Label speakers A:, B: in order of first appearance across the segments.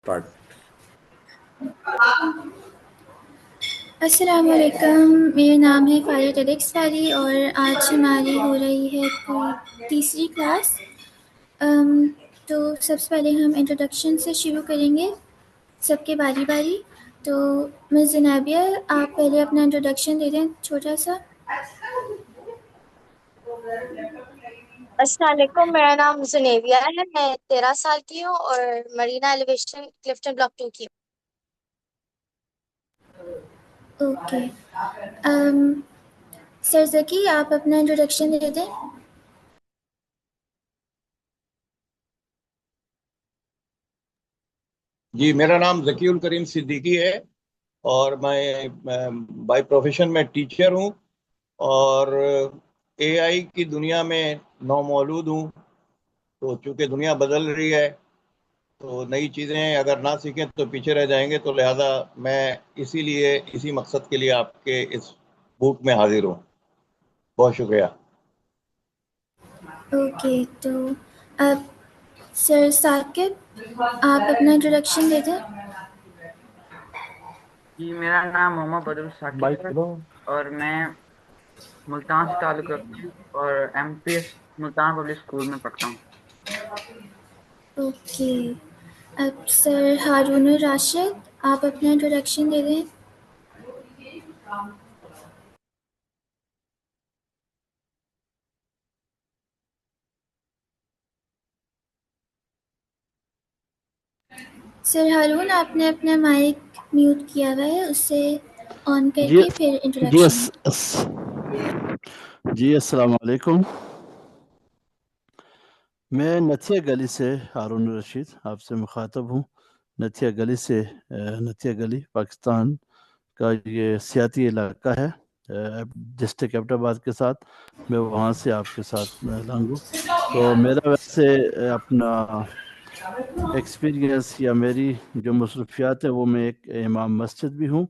A: Start.
B: अस्सलामुअलैकुम, मेरा नाम है फ़ारिया टेडेक्स वाली और आज हमारी हो रही है कोई तीसरी क्लास। तो सबसे पहले हम इंट्रोडक्शन से शुरू करेंगे, सबके बारी बारी। तो मिस जनाबिया, आप पहले अपना इंट्रोडक्शन दे दें छोटा सा।
C: अस्सलाम वालेकुम, मेरा नाम जुनेबिया है। मैं 13 साल की हूँ और मरीना एलिवेशन क्लिफ्टन ब्लॉक 2 की हूँ।
B: ओके, सर ज़की, आप अपना इंट्रोडक्शन दे दें।
D: जी, मेरा नाम ज़कीउल करीम सिद्दीकी है और मैं बाय प्रोफेशन में टीचर हूँ और एआई की दुनिया में नौमौलूद हूँ। तो चूँकि दुनिया बदल रही है तो नई चीज़ें अगर ना सीखें तो पीछे रह जाएंगे, तो लिहाजा मैं इसीलिए इसी मकसद के लिए आपके इस बूट में हाजिर हूँ। बहुत शुक्रिया।
B: ओके, तो अब सर साकिब, आप अपना इंट्रोडक्शन दे दें।
E: जी, मेरा नाम मोहम्मद बदरुल साकिब है और मैं मुल्तान से ताल्लुक़ रखता हूँ और एमपीएस मुल्तान पब्लिक स्कूल में पढ़ता हूँ।
B: ओके, अब सर हारून राशिद, आप अपना इंट्रोडक्शन दे दें। सर हारून, आपने अपना माइक म्यूट किया हुआ है, उसे ऑन करके फिर इंट्रोडक्शन।
F: जी अस्सलाम वालेकुम। मैं नथिया गली से हारून रशीद आपसे मुखातब हूँ। नथिया गली से नथिया गली पाकिस्तान का ये सियाती इलाका है डिस्ट्रिक्ट एबटाबाद के साथ। मैं वहाँ से आपके साथ लांगू। तो मेरा वैसे अपना एक्सपीरियंस या मेरी जो मसरूफियात है वो मैं एक इमाम मस्जिद भी हूँ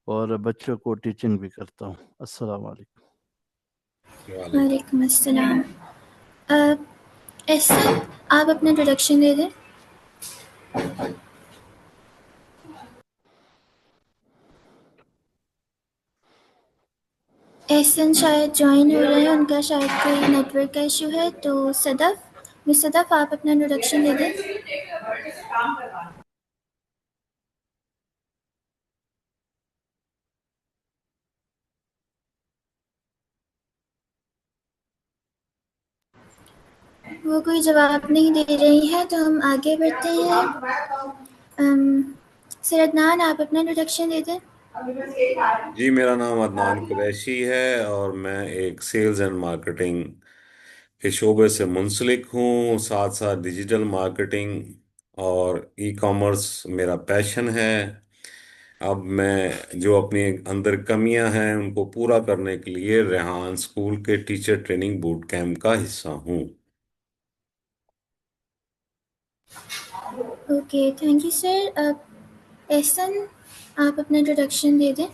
F: और बच्चों को टीचिंग भी करता हूँ। अस्सलाम वालेकुम।
B: वालेकुम अस्सलाम। एहसन, आप अपना इंट्रोडक्शन दे दें। एहसन शायद ज्वाइन हो रहे हैं, उनका शायद कोई नेटवर्क का इशू है। तो सदफ, मिस सदफ, आप अपना इंट्रोडक्शन दे दें। वो कोई जवाब नहीं दे रही हैं, तो हम आगे बढ़ते हैं। सर अदनान, आप अपना इंट्रोडक्शन दे दें।
A: जी, मेरा नाम अदनान कुरैशी है और मैं एक सेल्स एंड मार्केटिंग के शोबे से मुंसलिक हूँ। साथ साथ डिजिटल मार्केटिंग और ई कॉमर्स मेरा पैशन है। अब मैं जो अपनी अंदर कमियां हैं उनको पूरा करने के लिए रेहान स्कूल के टीचर ट्रेनिंग बूट कैंप का हिस्सा हूँ।
B: Okay, thank you sir. अब एहसन, आप अपना इंट्रोडक्शन दे दें।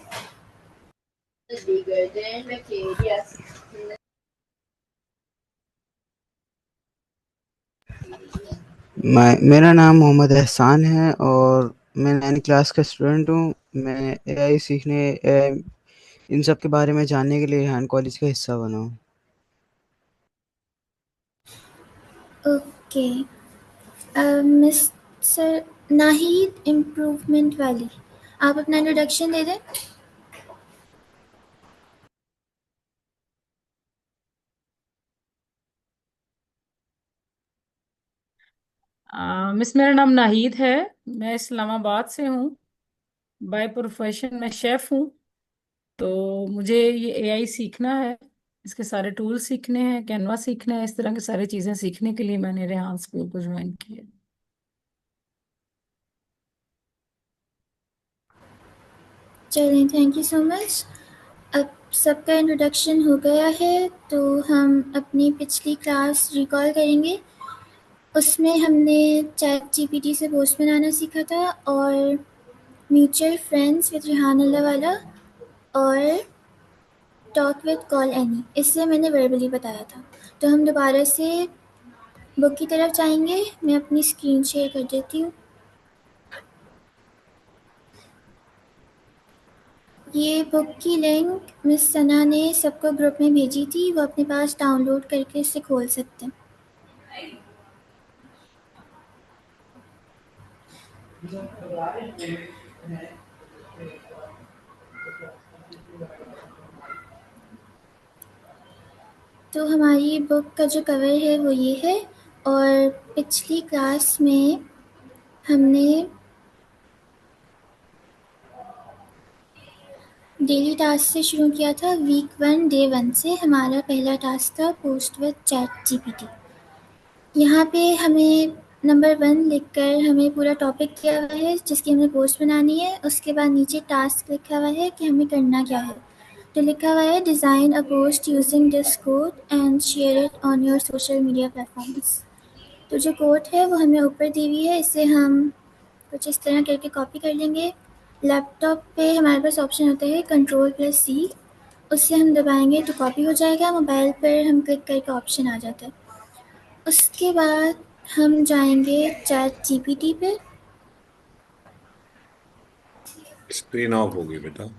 G: मेरा नाम मोहम्मद एहसान है और मैं 9वीं क्लास का स्टूडेंट हूँ। मैं एआई सीखने इन सब के बारे में जानने के लिए रेहान कॉलेज का हिस्सा बना हूँ।
B: Okay, miss sir Nahid improvement वाली, आप अपना इंट्रोडक्शन दे दें।
H: मिस, मेरा नाम नाहिद है। मैं इस्लामाबाद से हूँ। बाय प्रोफेशन मैं शेफ़ हूँ। तो मुझे ये एआई सीखना है, इसके सारे टूल सीखने हैं, कैनवा सीखना है, इस तरह की सारी चीज़ें सीखने के लिए मैंने रेहान स्कूल को ज्वाइन किया।
B: चलें, थैंक यू सो मच। अब सबका इंट्रोडक्शन हो गया है, तो हम अपनी पिछली क्लास रिकॉल करेंगे। उसमें हमने चैट जीपीटी से पोस्ट बनाना सीखा था और म्यूचुअल फ्रेंड्स विद रेहान अल्लाह वाला और टॉक विद कॉल एनी, इससे मैंने वर्बली बताया था। तो हम दोबारा से बुक की तरफ जाएंगे। मैं अपनी स्क्रीन शेयर कर देती हूँ। ये बुक की लिंक मिस सना ने सबको ग्रुप में भेजी थी, वो अपने पास डाउनलोड करके इसे खोल सकते हैं। तो हमारी बुक का जो कवर है वो ये है, और पिछली क्लास में हमने डेली टास्क से शुरू किया था। वीक 1 डे 1 से हमारा पहला टास्क था पोस्ट विद चैट जीपीटी। यहाँ पे हमें नंबर 1 लिखकर हमें पूरा टॉपिक दिया हुआ है जिसकी हमें पोस्ट बनानी है। उसके बाद नीचे टास्क लिखा हुआ है कि हमें करना क्या है। तो लिखा हुआ है design a post using this code and share it on your social media platforms. तो जो कोड है वो हमें ऊपर दी हुई है, इसे हम कुछ इस तरह करके कॉपी कर लेंगे। लैपटॉप पे हमारे पास ऑप्शन होता है Ctrl+C, उससे हम दबाएंगे तो कॉपी हो जाएगा। मोबाइल पर हम क्लिक करके ऑप्शन आ जाता है। उसके बाद हम जाएंगे चैट जीपीटी पे।
A: स्क्रीन ऑफ होगी बेटा।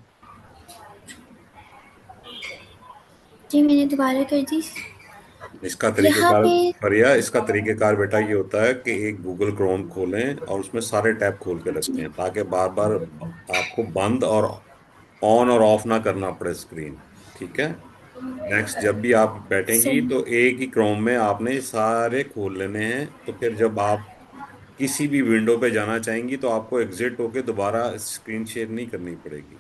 B: जी मैंने दोबारा कर दी।
A: इसका
B: यहाँ
A: तरीकेकार
B: पे
A: फरिया, इसका तरीकेकार बेटा ये होता है कि एक गूगल क्रोम खोलें और उसमें सारे टैब खोल के रखते हैं ताकि बार बार आपको बंद और ऑन और ऑफ ना करना पड़े स्क्रीन। ठीक है। नेक्स्ट, जब भी आप बैठेंगी
B: सही
A: तो एक ही क्रोम में आपने सारे खोल लेने हैं। तो फिर जब आप किसी भी विंडो पे जाना चाहेंगी तो आपको एग्जिट होके दोबारा स्क्रीन शेयर नहीं करनी पड़ेगी।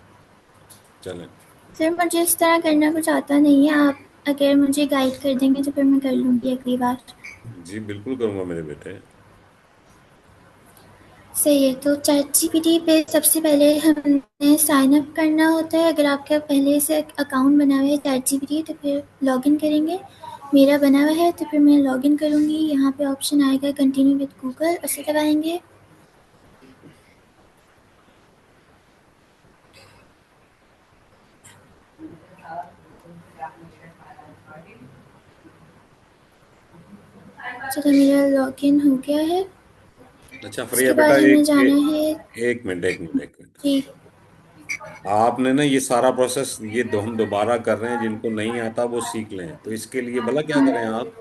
A: चलें।
B: सर, मुझे इस तरह करना कुछ आता नहीं है। आप अगर मुझे गाइड कर देंगे तो फिर मैं कर लूँगी अगली बार।
A: जी बिल्कुल करूंगा मेरे बेटे।
B: सही है। तो चैट जीपीटी पे सबसे पहले हमें साइन अप करना होता है। अगर आपका पहले से अकाउंट बना हुआ है चैट जीपीटी तो फिर लॉगिन करेंगे। मेरा बना हुआ है तो फिर मैं लॉगिन करूँगी। यहाँ पे ऑप्शन आएगा कंटिन्यू विद गूगल, उसे दबाएंगे। चलो मेरा लॉगिन हो गया है।
A: अच्छा फ्रिया
B: उसके
A: बेटा,
B: बाद हमें
A: एक
B: जाना
A: एक,
B: है।
A: एक मिनट एक मिनट एक मिनट।
B: जी
A: आपने ना ये सारा प्रोसेस ये हम दोबारा कर रहे हैं, जिनको नहीं आता वो सीख लें। तो इसके लिए भला क्या करें आप,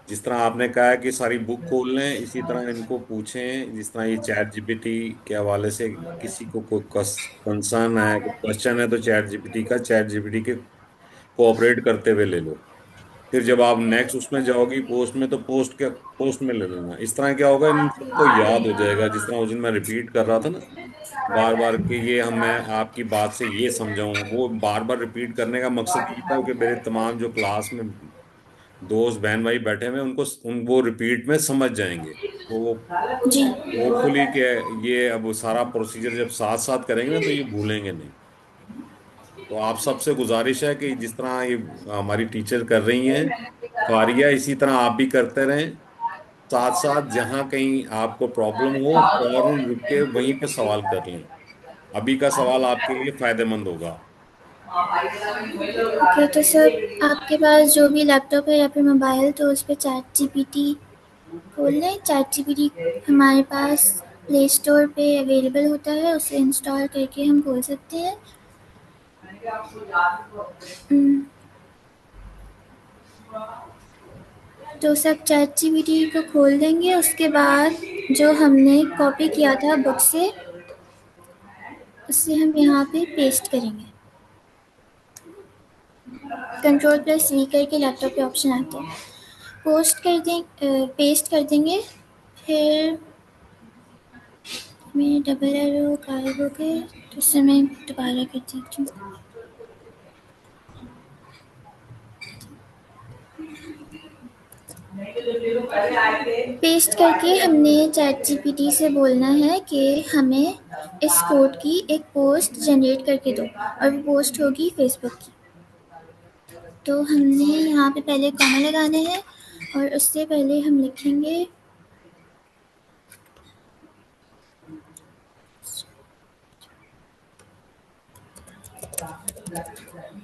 A: जिस तरह आपने कहा है कि सारी बुक खोल लें, इसी तरह इनको पूछें। जिस तरह ये चैट जीपीटी के हवाले से किसी को कोई कंसर्न है, कोई क्वेश्चन है, तो चैट जीपीटी के कोऑपरेट करते हुए ले लो। फिर जब आप नेक्स्ट उसमें जाओगी पोस्ट में, तो पोस्ट में ले लेना। इस तरह क्या होगा, इन सबको याद हो जाएगा। जिस तरह उस दिन मैं रिपीट कर रहा था ना बार बार कि ये हम मैं आपकी बात से ये समझाऊं, वो बार बार रिपीट करने का मकसद ये था कि मेरे तमाम जो क्लास में दोस्त बहन भाई बैठे हुए हैं, वो रिपीट में समझ जाएंगे। तो वो
B: जी
A: होपफुली कि ये अब सारा प्रोसीजर जब साथ साथ करेंगे ना तो ये भूलेंगे नहीं। तो आप सबसे गुजारिश है कि जिस तरह ये हमारी टीचर कर रही हैं फारिया, इसी तरह आप भी करते रहें। साथ साथ जहां कहीं आपको प्रॉब्लम हो फौरन रुक के वहीं पे सवाल कर लें। अभी का सवाल आपके लिए फायदेमंद होगा।
B: ओके। तो सर, आपके पास जो भी लैपटॉप है या फिर मोबाइल, तो उस पर चैट जीपीटी खोल लें। चैट जीपीटी हमारे पास प्ले स्टोर पे अवेलेबल होता है, उसे इंस्टॉल करके हम खोल सकते हैं। हम्म, तो सब चैट जीपीटी को खोल देंगे। उसके बाद जो हमने कॉपी किया था बुक से, उसे हम यहाँ पे पेस्ट करेंगे। Ctrl+V करके लैपटॉप पे ऑप्शन आते हैं। पेस्ट कर देंगे। फिर मेरे डबल एरो गायब हो गए, तो उसे मैं दोबारा कर देती हूँ। पेस्ट करके हमने चैट जीपीटी से बोलना है कि हमें इस कोड की एक पोस्ट जनरेट करके दो, और वो पोस्ट होगी फेसबुक की। तो हमने यहाँ पे पहले कॉमा लगाने हैं, और उससे पहले हम लिखेंगे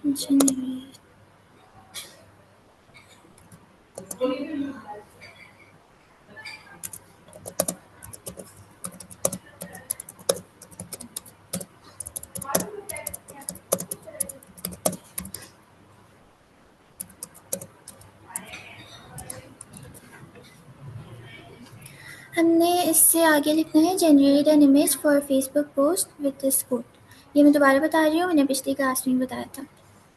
B: जनरेट। इससे आगे लिखना है generate an image for Facebook post with this code. ये मैं दोबारा बता रही हूँ, मैंने पिछली क्लास में बताया था।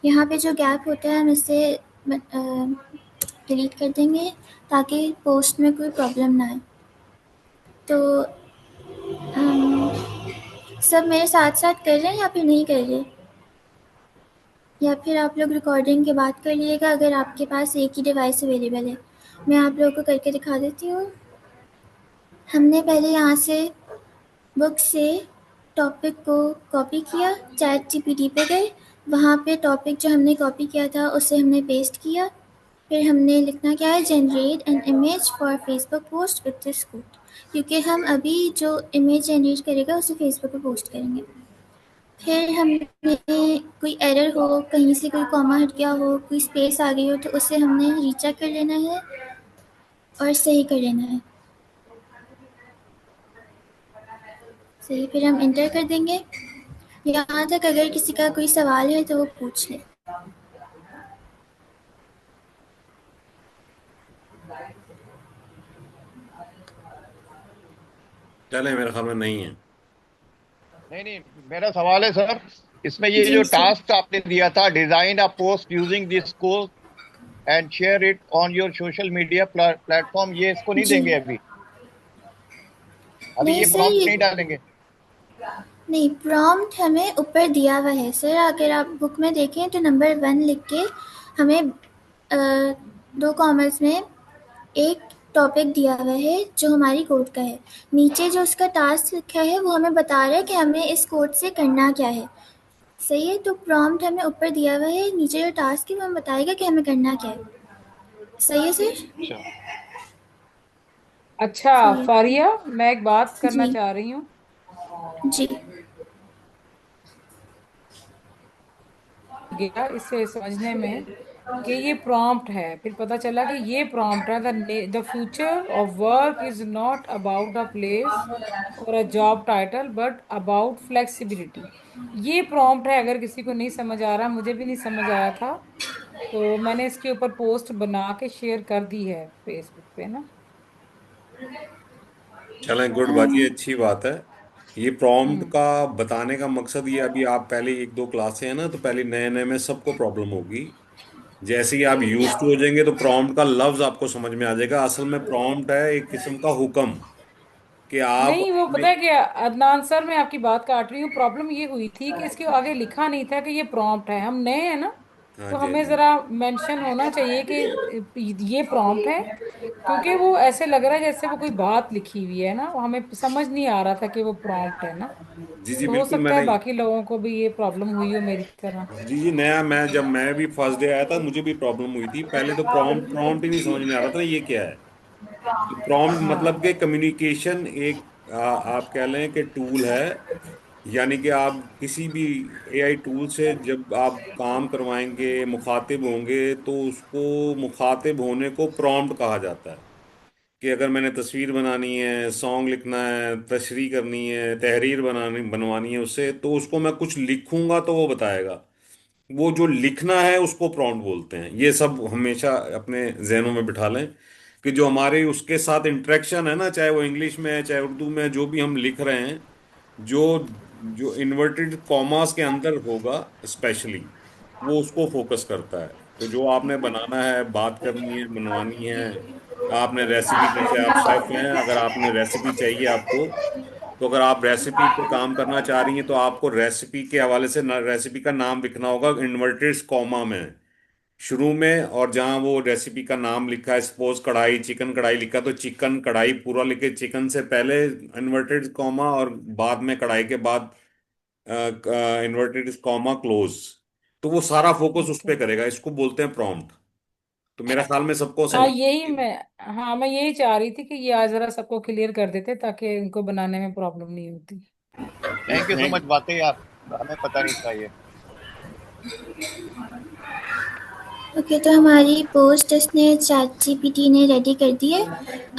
B: यहाँ पे जो गैप होता है हम इससे डिलीट कर देंगे ताकि पोस्ट में कोई प्रॉब्लम ना आए। तो सब मेरे साथ साथ कर रहे हैं या फिर नहीं कर रहे, या फिर आप लोग रिकॉर्डिंग के बाद कर लीजिएगा अगर आपके पास एक ही डिवाइस अवेलेबल है। मैं आप लोगों को करके दिखा देती हूँ। हमने पहले यहाँ से बुक से टॉपिक को कॉपी किया, चैट जीपीटी पे गए, वहाँ पे टॉपिक जो हमने कॉपी किया था उसे हमने पेस्ट किया। फिर हमने लिखना क्या है, generate an image for Facebook post with this code, क्योंकि हम अभी जो इमेज जनरेट करेगा उसे फेसबुक पे पोस्ट करेंगे। फिर हमने कोई एरर हो, कहीं से कोई कॉमा हट गया हो, कोई स्पेस आ गई हो, तो उसे हमने रीचेक कर लेना है और सही कर लेना है। सही, फिर हम इंटर कर देंगे। यहाँ तक अगर किसी का कोई सवाल है तो वो पूछ ले।
A: चले, मेरे ख्याल में नहीं है।
D: नहीं, मेरा सवाल है सर, इसमें ये
B: जी
D: जो
B: सर।
D: टास्क आपने दिया था, design a post using this code and share it on your social media platform, ये इसको नहीं
B: जी
D: देंगे अभी? अभी
B: नहीं
D: ये
B: सर,
D: प्रॉम्प्ट
B: ये
D: नहीं डालेंगे?
B: नहीं, प्रॉम्प्ट हमें ऊपर दिया हुआ है सर। अगर आप बुक में देखें तो नंबर 1 लिख के हमें 2 कॉमर्स में एक टॉपिक दिया हुआ है जो हमारी कोड का है। नीचे जो उसका टास्क लिखा है वो हमें बता रहा है कि हमें इस कोड से करना क्या है। सही है, तो प्रॉम्प्ट हमें ऊपर दिया हुआ है, नीचे जो टास्क है वो हमें बताएगा कि हमें करना क्या है। सही है सर?
D: अच्छा।
H: अच्छा
B: सही है
H: फारिया, मैं एक बात करना
B: जी।
H: चाह रही हूँ।
B: जी
H: गया इसे समझने में कि ये प्रॉम्प्ट है, फिर पता चला कि ये प्रॉम्प्ट है, the future of work is not about a place or a job title but about flexibility. ये प्रॉम्प्ट है, अगर किसी को नहीं समझ आ रहा, मुझे भी नहीं समझ आया था, तो मैंने इसके ऊपर पोस्ट बना के शेयर कर दी है फेसबुक पे ना।
A: चलें, गुड बाजी,
B: अम,
A: अच्छी बात है। ये प्रॉम्प्ट
H: हम्म।
A: का बताने का मकसद ये, अभी आप पहले एक दो क्लासें हैं ना, तो पहले नए नए में सबको प्रॉब्लम होगी। जैसे ही आप यूज टू हो जाएंगे तो प्रॉम्प्ट का लफ्ज आपको समझ में आ जाएगा। असल में प्रॉम्प्ट है एक किस्म का हुक्म कि आप
H: नहीं, वो
A: अपने।
H: पता है क्या अदनान सर, मैं आपकी बात काट रही हूँ। प्रॉब्लम ये हुई थी कि इसके आगे लिखा नहीं था कि ये प्रॉम्प्ट है, हम नए हैं ना,
A: हाँ
H: तो
A: जी, हाँ
H: हमें
A: जी।
H: जरा मेंशन होना चाहिए कि ये प्रॉम्प्ट है, क्योंकि वो ऐसे लग रहा है जैसे वो कोई बात लिखी हुई है ना, वो हमें समझ नहीं आ रहा था कि वो प्रॉम्प्ट है ना।
A: जी जी,
H: तो हो
A: बिल्कुल।
H: सकता है
A: मैंने
H: बाकी लोगों को भी ये प्रॉब्लम हुई हो मेरी तरह।
A: जी जी, नया, मैं जब मैं भी फर्स्ट डे आया था मुझे भी प्रॉब्लम हुई थी। पहले तो प्रॉम्प्ट प्रॉम्प्ट ही नहीं समझ में आ रहा था ये क्या है। प्रॉम्प्ट मतलब
H: हाँ।
A: कि कम्युनिकेशन एक आप कह लें कि टूल है। यानी कि आप किसी भी एआई टूल से जब आप काम करवाएंगे, मुखातिब होंगे, तो उसको मुखातिब होने को प्रॉम्प्ट कहा जाता है। कि अगर मैंने तस्वीर बनानी है, सॉन्ग लिखना है, तशरीह करनी है, तहरीर बनवानी है उससे, तो उसको मैं कुछ लिखूंगा तो वो बताएगा। वो जो लिखना है उसको प्रॉम्प्ट बोलते हैं। ये सब हमेशा अपने जहनों में बिठा लें कि जो हमारे उसके साथ इंटरेक्शन है ना, चाहे वो इंग्लिश में है चाहे उर्दू में है, जो भी हम लिख रहे हैं, जो जो इन्वर्टेड कॉमास के अंदर होगा स्पेशली, वो उसको फोकस करता है। तो जो आपने बनाना है, बात करनी है, बनवानी है, आपने रेसिपी, जैसे आप शेफ हैं, अगर आपने रेसिपी चाहिए आपको, तो अगर आप रेसिपी पे काम करना चाह रही हैं तो आपको रेसिपी के हवाले से रेसिपी का नाम लिखना होगा इन्वर्टेड कॉमा में शुरू में। और जहां वो रेसिपी का नाम लिखा है, सपोज कढ़ाई, चिकन कढ़ाई लिखा, तो चिकन कढ़ाई पूरा लिखे, चिकन से पहले इन्वर्टेड कॉमा और बाद में कढ़ाई के बाद इन्वर्टेड कॉमा क्लोज। तो वो सारा फोकस उस
H: ओके।
A: पे करेगा। इसको बोलते हैं प्रॉम्प्ट। तो मेरा ख्याल में सबको
H: हाँ
A: समझ।
H: यही मैं हाँ मैं यही चाह रही थी कि ये आज जरा सबको क्लियर कर देते ताकि इनको बनाने में प्रॉब्लम नहीं होती।
D: Thank you so
A: thank
D: much, वाकई आप, हमें पता नहीं था ये।
B: ओके, तो हमारी पोस्ट इसने चैट जीपीटी ने रेडी कर दी है।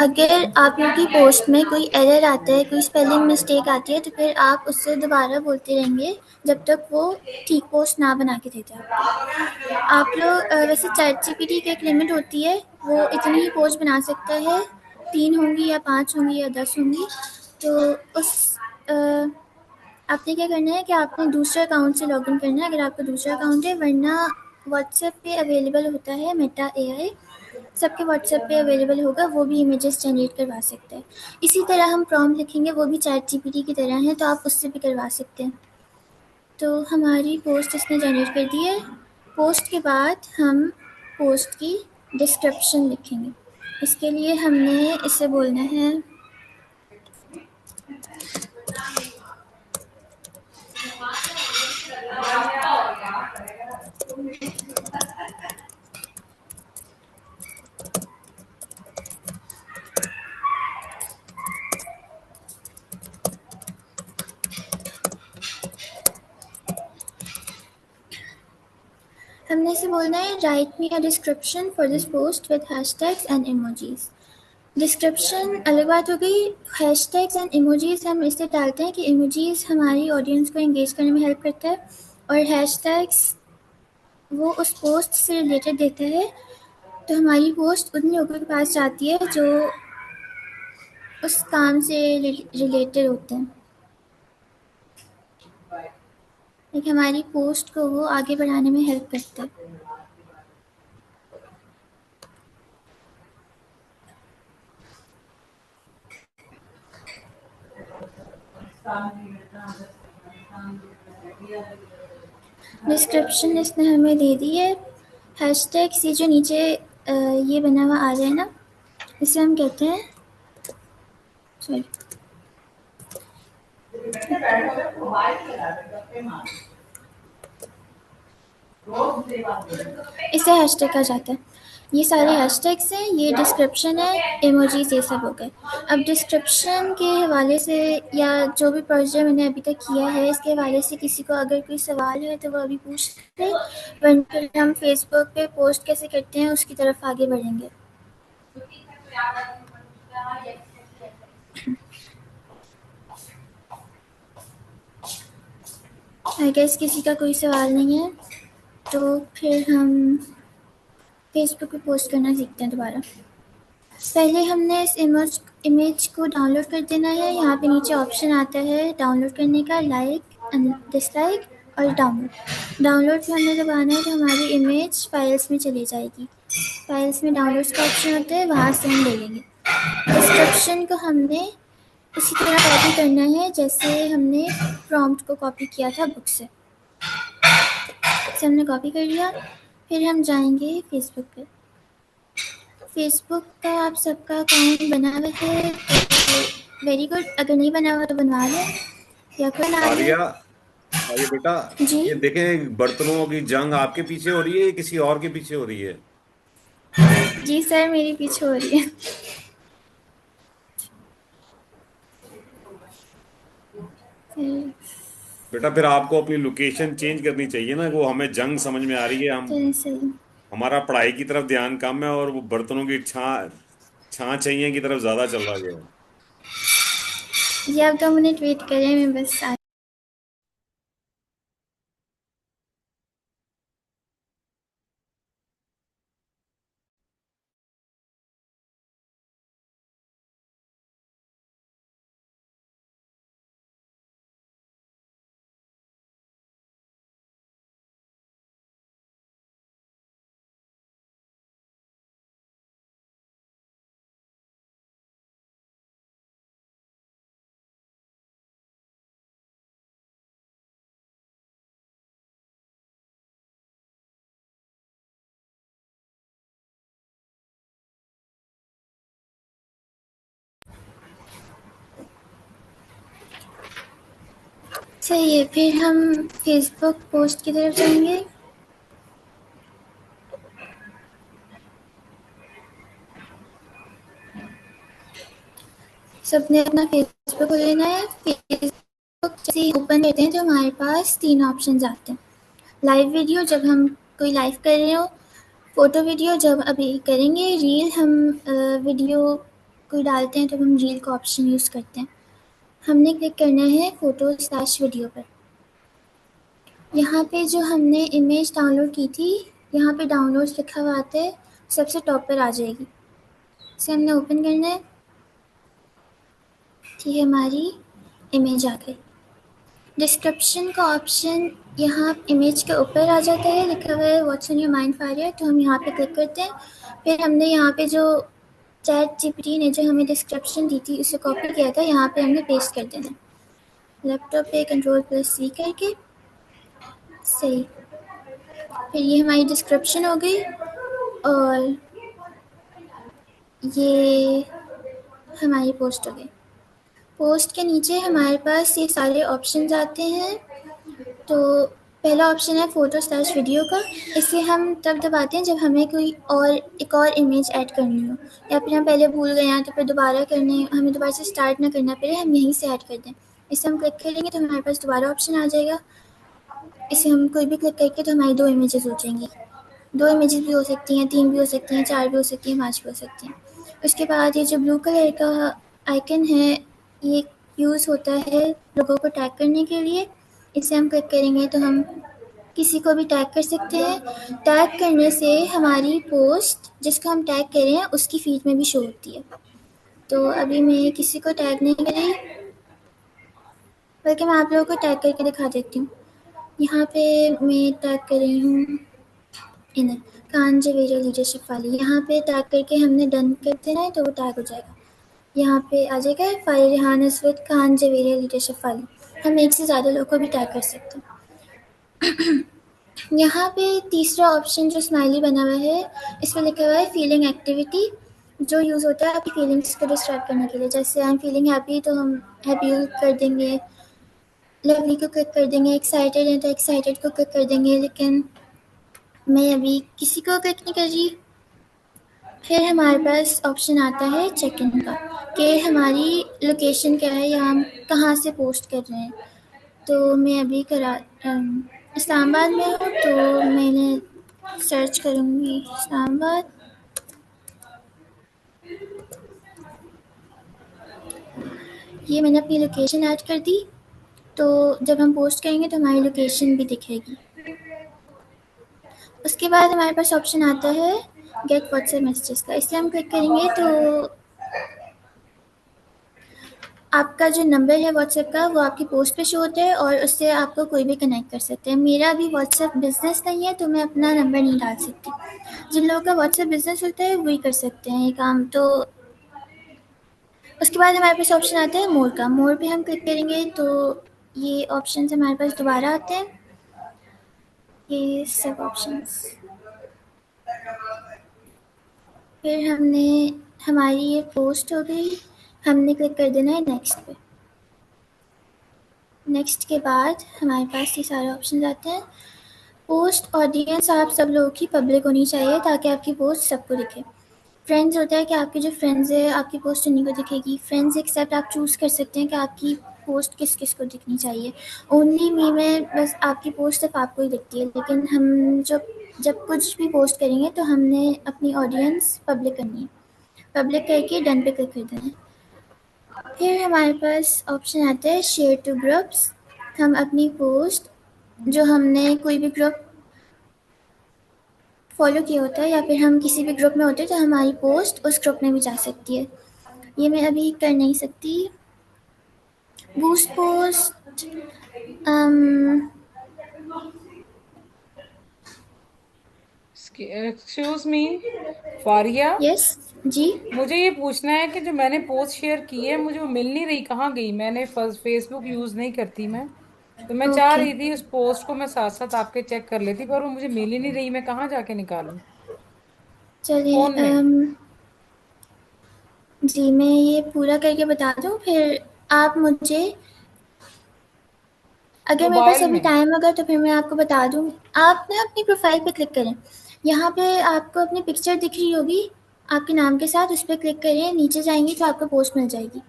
B: अगर आप लोग की पोस्ट में कोई एरर आता है, कोई स्पेलिंग मिस्टेक आती है, तो फिर आप उससे दोबारा बोलते रहेंगे जब तक वो ठीक पोस्ट ना बना के देते हैं। आप लोग वैसे चैट जीपीटी की एक लिमिट होती है, वो इतनी ही पोस्ट बना सकता है 3 होंगी या 5 होंगी या 10 होंगी। तो उस आपने क्या करना है कि आपने दूसरे अकाउंट से लॉगिन करना है, अगर आपका दूसरा अकाउंट है, वरना व्हाट्सएप पे अवेलेबल होता है मेटा एआई, सबके व्हाट्सएप पे अवेलेबल होगा, वो भी इमेजेस जनरेट करवा सकते हैं। इसी तरह हम प्रॉम्प्ट लिखेंगे, वो भी चैट जीपीटी की तरह है, तो आप उससे भी करवा सकते हैं। तो हमारी पोस्ट इसने जनरेट कर दी है। पोस्ट के बाद हम पोस्ट की डिस्क्रिप्शन लिखेंगे। इसके लिए हमने इसे बोलना है हमने इसे बोलना है right me a description for this post with hashtags and emojis. Description अलग बात हो गई, हैशटैग्स एंड इमोजीज हम इससे डालते हैं कि इमोजीज हमारी ऑडियंस को एंगेज करने में हेल्प करता है, और हैशटैग्स वो उस पोस्ट से रिलेटेड देता है, तो हमारी पोस्ट उन लोगों के पास जाती है जो उस काम से रिलेटेड होते हैं, लेकिन हमारी पोस्ट को वो आगे बढ़ाने में हेल्प करता है। डिस्क्रिप्शन इसने हमें दे दी है। हैशटैग्स ये जो नीचे ये बना हुआ आ रहा है ना, इसे हम कहते हैं, सॉरी, इसे हैशटैग कहा जाता है। ये सारे हैशटैग्स हैं, ये डिस्क्रिप्शन है, इमोजीज ये सब हो गए। अब डिस्क्रिप्शन के हवाले से या जो भी प्रोजेक्ट मैंने अभी तक किया है इसके हवाले से किसी को अगर कोई सवाल है तो वो अभी पूछ ले, वरना फिर हम फेसबुक पे पोस्ट कैसे करते हैं उसकी तरफ आगे बढ़ेंगे। आई गेस किसी का कोई सवाल नहीं है, तो फिर हम फेसबुक पे पोस्ट करना सीखते हैं दोबारा। पहले हमने इस इमेज को डाउनलोड कर देना है। यहाँ पे नीचे ऑप्शन आता है डाउनलोड करने का, लाइक, डिसलाइक और डाउनलोड। डाउनलोड पे हमने दबाना है तो हमारी इमेज फाइल्स में चली जाएगी। फाइल्स में डाउनलोड्स का ऑप्शन होता है, वहाँ से हम ले लेंगे। डिस्क्रिप्शन को हमने इसी तरह कॉपी करना है जैसे हमने प्रॉम्प्ट को कॉपी किया था बुक से। हमने कॉपी कर लिया, फिर हम जाएंगे फेसबुक पे। फेसबुक का आप सबका अकाउंट बना हुआ है तो वेरी गुड, अगर नहीं बना हुआ तो बनवा लें या खुद आ
A: आर्या, आर्या बेटा,
B: जी
A: ये देखें बर्तनों की जंग आपके पीछे हो रही है या किसी और के पीछे हो रही है?
B: जी सर, मेरे पीछे हो रही है।
A: बेटा फिर आपको अपनी लोकेशन चेंज करनी चाहिए ना, वो हमें जंग समझ में आ रही है, हम
B: सही,
A: हमारा पढ़ाई की तरफ ध्यान कम है और वो बर्तनों की छां चाहिए की तरफ ज्यादा चल रहा है।
B: ये आप 2 मिनट वेट करें, मैं बस आ सही है। फिर हम फेसबुक पोस्ट की तरफ जाएंगे। सबने अपना फेसबुक खोल लेना है। फेसबुक जैसे ओपन करते हैं तो हमारे पास 3 ऑप्शन आते हैं। लाइव वीडियो जब हम कोई लाइव कर रहे हो, फ़ोटो वीडियो जब अभी करेंगे, रील हम वीडियो कोई डालते हैं तो हम रील का ऑप्शन यूज़ करते हैं। हमने क्लिक करना है फ़ोटो/वीडियो पर। यहाँ पे जो हमने इमेज डाउनलोड की थी, यहाँ पे डाउनलोड्स लिखा हुआ आता है, सबसे टॉप पर आ जाएगी। इसे हमने ओपन करना है। थी हमारी इमेज आ गई। डिस्क्रिप्शन का ऑप्शन यहाँ इमेज के ऊपर आ जाता है, लिखा हुआ है what's in your mind Faria, तो हम यहाँ पे क्लिक करते हैं। फिर हमने यहाँ पे जो चैट जीपीटी ने जो हमें डिस्क्रिप्शन दी थी उसे कॉपी किया था, यहाँ पे हमने पेस्ट कर देना। लैपटॉप पे Ctrl+C करके सही। फिर ये हमारी डिस्क्रिप्शन हो गई और ये हमारी पोस्ट हो गई। पोस्ट के नीचे हमारे पास ये सारे ऑप्शंस आते हैं। तो पहला ऑप्शन है फ़ोटो/वीडियो का। इसे हम तब दबाते हैं जब हमें कोई और एक और इमेज ऐड करनी हो, या फिर हम पहले भूल गए हैं तो फिर दोबारा करने हमें दोबारा से स्टार्ट ना करना पड़े, हम यहीं से ऐड कर दें। इसे हम क्लिक करेंगे तो हमारे पास दोबारा ऑप्शन आ जाएगा। इसे हम कोई भी क्लिक करके तो हमारी 2 इमेजेस हो जाएंगी। 2 इमेजेस भी हो सकती हैं, 3 भी हो सकती हैं, 4 भी हो सकती हैं, 5 भी हो सकती हैं। उसके बाद ये जो ब्लू कलर का आइकन है ये यूज़ होता है लोगों को टैग करने के लिए। इसे हम क्लिक करेंगे तो हम किसी को भी टैग कर सकते हैं। टैग करने से हमारी पोस्ट जिसको हम टैग कर रहे हैं उसकी फीड में भी शो होती है। तो अभी मैं किसी को टैग नहीं कर रही, बल्कि मैं आप लोगों को टैग करके दिखा देती हूँ। यहाँ पे मैं टैग कर रही हूँ इन्हें, कान जवेरिया लीडरशिप वाली। यहाँ पे टैग करके हमने डन कर देना है तो वो टैग हो जाएगा। यहाँ पे आ जाएगा फायर रिहान विद कान जवेरिया लीडरशिप वाली। हम एक से ज़्यादा लोगों को भी टैग कर सकते हैं। यहाँ पे तीसरा ऑप्शन जो स्माइली बना हुआ है इस पर लिखा हुआ है फीलिंग एक्टिविटी, जो यूज़ होता है आपकी फीलिंग्स को डिस्क्राइब करने के लिए। जैसे आई एम फीलिंग हैप्पी तो हम हैप्पी कर देंगे, लवली को क्लिक कर देंगे, एक्साइटेड है तो एक्साइटेड को क्लिक कर देंगे, लेकिन मैं अभी किसी को क्लिक नहीं कर रही। फिर हमारे पास ऑप्शन आता है चेक इन का, कि हमारी लोकेशन क्या है या हम कहाँ से पोस्ट कर रहे हैं। तो मैं अभी इस्लामाबाद में हूँ तो मैंने सर्च करूँगी इस्लामाबाद। ये मैंने अपनी लोकेशन ऐड कर दी, तो जब हम पोस्ट करेंगे तो हमारी लोकेशन भी दिखेगी। उसके बाद हमारे पास ऑप्शन आता है गेट व्हाट्सएप मैसेजेस का। इसे हम क्लिक करेंगे तो आपका जो नंबर है व्हाट्सएप का वो आपकी पोस्ट पे शो होता है और उससे आपको कोई भी कनेक्ट कर सकते हैं। मेरा अभी व्हाट्सएप बिजनेस नहीं है तो मैं अपना नंबर नहीं डाल सकती। जिन लोगों का व्हाट्सएप बिजनेस होता है वही कर सकते हैं ये काम। तो उसके बाद हमारे पास ऑप्शन आता है मोर का। मोर पे हम क्लिक करेंगे तो ये ऑप्शन हमारे पास दोबारा आते हैं, ये सब ऑप्शंस। फिर हमने हमारी ये पोस्ट हो गई, हमने क्लिक कर देना है नेक्स्ट पे। नेक्स्ट के बाद हमारे पास ये सारे ऑप्शन आते हैं। पोस्ट ऑडियंस आप सब लोगों की पब्लिक होनी चाहिए ताकि आपकी पोस्ट सबको दिखे। फ्रेंड्स होता है कि आपके जो फ्रेंड्स है आपकी पोस्ट उन्हीं को दिखेगी। फ्रेंड्स एक्सेप्ट आप चूज़ कर सकते हैं कि आपकी पोस्ट किस किस को दिखनी चाहिए। ओनली मी में बस आपकी पोस्ट सिर्फ आपको ही दिखती है, लेकिन हम जब कुछ भी पोस्ट करेंगे तो हमने अपनी ऑडियंस पब्लिक करनी है। पब्लिक करके डन पे क्लिक कर देना है। फिर हमारे पास ऑप्शन आता है शेयर टू ग्रुप्स। हम अपनी पोस्ट जो हमने कोई भी ग्रुप फॉलो किया होता है या फिर हम किसी भी ग्रुप में होते हैं तो हमारी पोस्ट उस ग्रुप में भी जा सकती है। ये मैं अभी कर नहीं सकती। Boost post
H: excuse me Faria,
B: yes जी।
H: मुझे ये पूछना है कि जो मैंने पोस्ट शेयर की है मुझे वो मिल नहीं रही, कहाँ गई? मैंने फेसबुक यूज नहीं करती मैं, तो मैं चाह
B: ओके
H: रही थी उस पोस्ट को मैं साथ साथ आपके चेक कर लेती, पर वो मुझे मिल ही नहीं रही। मैं कहाँ जाके निकालूं
B: चलिए
H: फोन में?
B: जी मैं ये पूरा करके बता दूं, फिर आप मुझे, अगर मेरे पास
H: मोबाइल
B: अभी
H: में?
B: टाइम होगा तो फिर मैं आपको बता दूं। आप ना अपनी प्रोफाइल पे क्लिक करें, यहाँ पे आपको अपनी पिक्चर दिख रही होगी आपके नाम के साथ, उस पर क्लिक करें, नीचे जाएंगी तो आपको पोस्ट मिल जाएगी।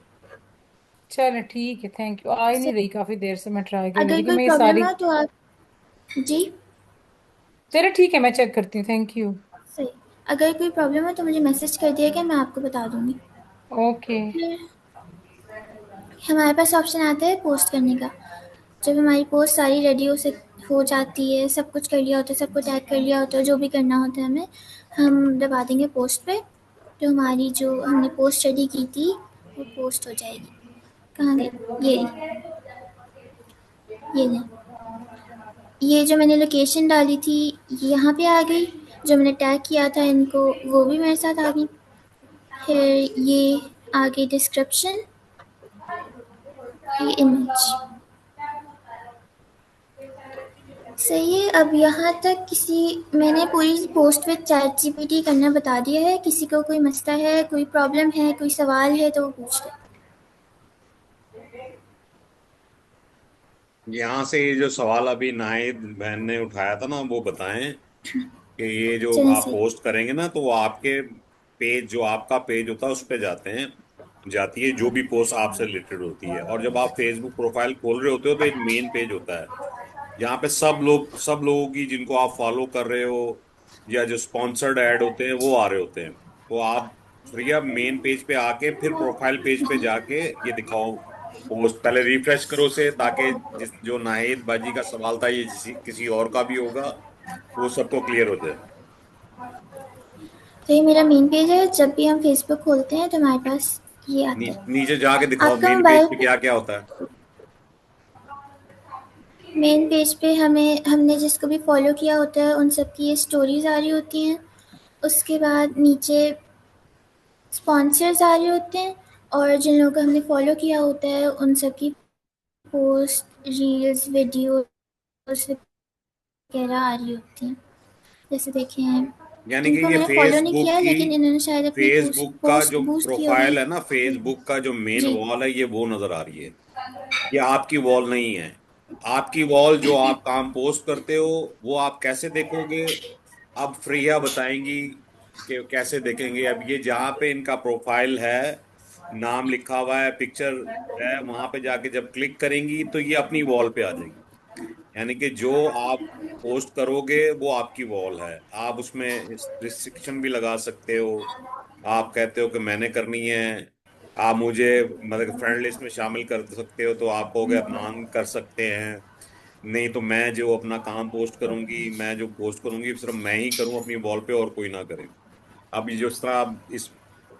H: चलो ठीक है, थैंक यू। आ ही नहीं
B: सही।
H: रही, काफी देर से मैं ट्राई करने
B: अगर
H: लगी
B: कोई
H: मैं ये
B: प्रॉब्लम
H: सारी।
B: हो तो आप जी
H: चलो ठीक है, मैं चेक करती हूँ, थैंक यू।
B: सही। अगर कोई प्रॉब्लम हो तो मुझे मैसेज कर दिएगा, मैं आपको बता दूंगी।
H: ओके।
B: फिर हमारे पास ऑप्शन आता है पोस्ट करने का। जब हमारी पोस्ट सारी रेडी हो जाती है, सब कुछ कर लिया होता है, सबको टैग कर लिया होता है, जो भी करना होता है हमें, हम दबा देंगे पोस्ट पे, तो हमारी जो हमने पोस्ट रेडी की थी वो पोस्ट हो जाएगी। कहाँ गई? ये नहीं, ये जो मैंने लोकेशन डाली थी यहाँ पे आ गई, जो मैंने टैग किया था इनको वो भी मेरे साथ आ गई। फिर ये आ गई डिस्क्रिप्शन, ये इमेज। सही है। अब यहाँ तक मैंने पूरी पोस्ट विद चैट जीपीटी करना बता दिया है। किसी को कोई मसला है, कोई प्रॉब्लम है, कोई सवाल है तो वो पूछ ले।
A: यहाँ से ये जो सवाल अभी नाहिद बहन ने उठाया था ना, वो बताएं कि ये जो
B: चलें
A: आप
B: से
A: पोस्ट करेंगे ना, तो वो आपके पेज, जो आपका पेज होता है उस पे जाती है जो भी पोस्ट आपसे रिलेटेड होती है। और जब आप फेसबुक प्रोफाइल खोल रहे होते हो तो एक मेन पेज होता है, जहाँ पे सब लोगों की, जिनको आप फॉलो कर रहे हो या जो स्पॉन्सर्ड ऐड होते हैं वो आ रहे होते हैं। तो आप फ्री मेन पेज पे आके फिर प्रोफाइल पेज पे जाके ये दिखाओ पोस्ट, पहले रिफ्रेश करो से, ताकि जिस जो नाहिद बाजी का सवाल था ये किसी और का भी होगा, वो सबको क्लियर हो जाए।
B: तो ये मेरा मेन पेज है। जब भी हम फेसबुक खोलते हैं तो हमारे पास ये आता है।
A: नीचे जाके दिखाओ
B: आपका
A: मेन पेज
B: मोबाइल
A: पे क्या क्या होता है।
B: मेन पेज पे हमने जिसको भी फॉलो किया होता है उन सब की ये स्टोरीज आ रही होती हैं। उसके बाद नीचे स्पॉन्सर्स आ रहे होते हैं, और जिन लोगों को हमने फॉलो किया होता है उन सब की पोस्ट, रील्स, वीडियोस वगैरह आ रही होती हैं। जैसे देखें,
A: यानी कि
B: इनको
A: ये
B: मैंने फॉलो नहीं किया है, लेकिन इन्होंने शायद अपनी
A: फेसबुक का
B: पोस्ट
A: जो
B: बूस्ट की होगी।
A: प्रोफाइल है ना, फेसबुक का जो मेन
B: जी।
A: वॉल है, ये वो नजर आ रही है। ये आपकी वॉल नहीं है। आपकी वॉल जो आप काम पोस्ट करते हो वो आप कैसे देखोगे, अब फ्रिया बताएंगी कि कैसे देखेंगे। अब ये जहाँ पे इनका प्रोफाइल है, नाम लिखा हुआ है, पिक्चर है, वहां पे जाके जब क्लिक करेंगी तो ये अपनी वॉल पे आ जाएगी। यानी कि जो आप पोस्ट करोगे वो आपकी वॉल है। आप उसमें रिस्ट्रिक्शन भी लगा सकते हो। आप कहते हो कि मैंने करनी है, आप मुझे मतलब फ्रेंड लिस्ट में शामिल कर सकते हो, तो आप कहोगे आप नाम कर सकते हैं। नहीं तो मैं जो अपना काम पोस्ट करूंगी, मैं जो पोस्ट करूंगी सिर्फ मैं ही करूं अपनी वॉल पे, और कोई ना करे। अब ये जिस तरह अब इस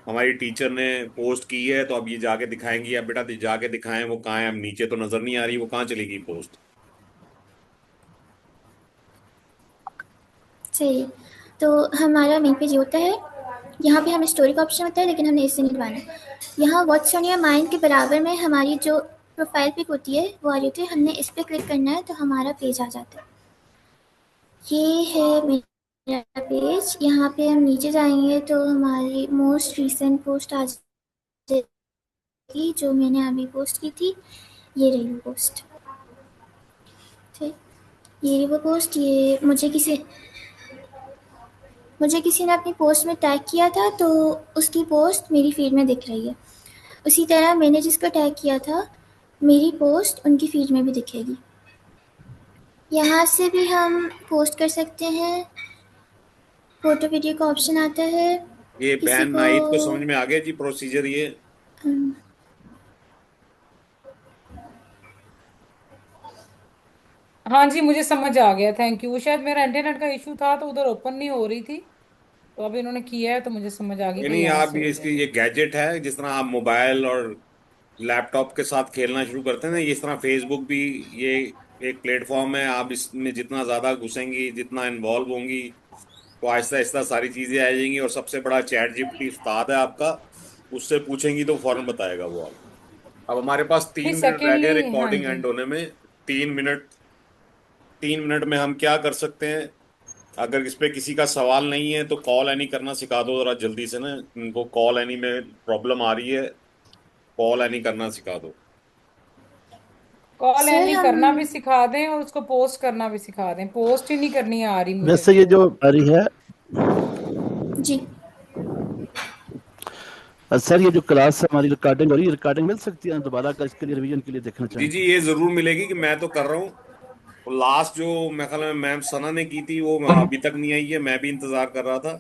A: हमारी टीचर ने पोस्ट की है, तो अब ये जाके दिखाएंगी, अब बेटा जाके दिखाएं वो कहाँ है। अब नीचे तो नजर नहीं आ रही, वो कहाँ चलेगी पोस्ट।
B: सही है। तो हमारा मेन पेज ये होता है। यहाँ पे हमें स्टोरी का ऑप्शन होता है, लेकिन हमने इससे नहीं दबाना। यहाँ व्हाट्स ऑन योर माइंड के बराबर में हमारी जो प्रोफाइल पिक होती है वो आ रही होती है। हमने इस पर क्लिक करना है तो हमारा पेज आ जाता है। ये है मेरा पेज। यहाँ पे हम नीचे जाएंगे तो हमारी मोस्ट रिसेंट पोस्ट आ जाएगी, जो मैंने अभी पोस्ट की थी। ये रही वो पोस्ट। ठीक, ये रही वो पोस्ट। ये मुझे किसी ने अपनी पोस्ट में टैग किया था, तो उसकी पोस्ट मेरी फीड में दिख रही है। उसी तरह मैंने जिसको टैग किया था, मेरी पोस्ट उनकी फीड में भी दिखेगी। यहाँ से भी हम पोस्ट कर सकते हैं। फोटो वीडियो का ऑप्शन आता है।
A: ये
B: किसी
A: बहन
B: को
A: नाहिद को समझ में आ गया जी प्रोसीजर ये।
B: अम,
H: हाँ जी, मुझे समझ आ गया, थैंक यू। शायद मेरा इंटरनेट का इशू था तो उधर ओपन नहीं हो रही थी, तो अब इन्होंने किया है तो मुझे समझ आ गई
A: ये
H: कि
A: नहीं,
H: यहाँ
A: आप
H: से
A: ये
H: हो
A: इसकी ये
H: जाएगा।
A: गैजेट है, जिस तरह आप मोबाइल और लैपटॉप के साथ खेलना शुरू करते हैं ना, इस तरह फेसबुक भी ये एक प्लेटफॉर्म है। आप इसमें जितना ज्यादा घुसेंगी, जितना इन्वॉल्व होंगी, तो आहिस्ता आहिस्ता सारी चीजें आ जाएंगी। और सबसे बड़ा चैट जीपीटी उस्ताद है आपका, उससे पूछेंगी तो फौरन बताएगा वो आप। अब हमारे पास
H: नहीं,
A: 3 मिनट रह गए
H: सेकेंडली, हाँ
A: रिकॉर्डिंग
H: जी।
A: एंड होने में। 3 मिनट, 3 मिनट में हम क्या कर सकते हैं? अगर इस पे किसी का सवाल नहीं है तो कॉल एनी करना सिखा दो जरा जल्दी से ना। इनको कॉल एनी में प्रॉब्लम आ रही है, कॉल एनी करना सिखा दो।
H: कॉल
B: सर
H: एंडी
B: हम
H: करना भी सिखा दें और उसको पोस्ट करना भी सिखा दें। पोस्ट ही नहीं करनी आ रही मुझे
F: वैसे ये
H: तो।
F: जो आ रही है,
B: जी।
F: सर ये जो क्लास हमारी रिकॉर्डिंग हो रही है, रिकॉर्डिंग मिल सकती है दोबारा का इसके लिए रिवीजन के लिए देखना
A: जी
F: चाहें
A: जी,
F: तो?
A: ये जरूर मिलेगी कि मैं तो कर रहा हूँ। लास्ट जो मेरे ख्याल में मैम सना ने की थी वो अभी तक नहीं आई है, मैं भी इंतजार कर रहा था।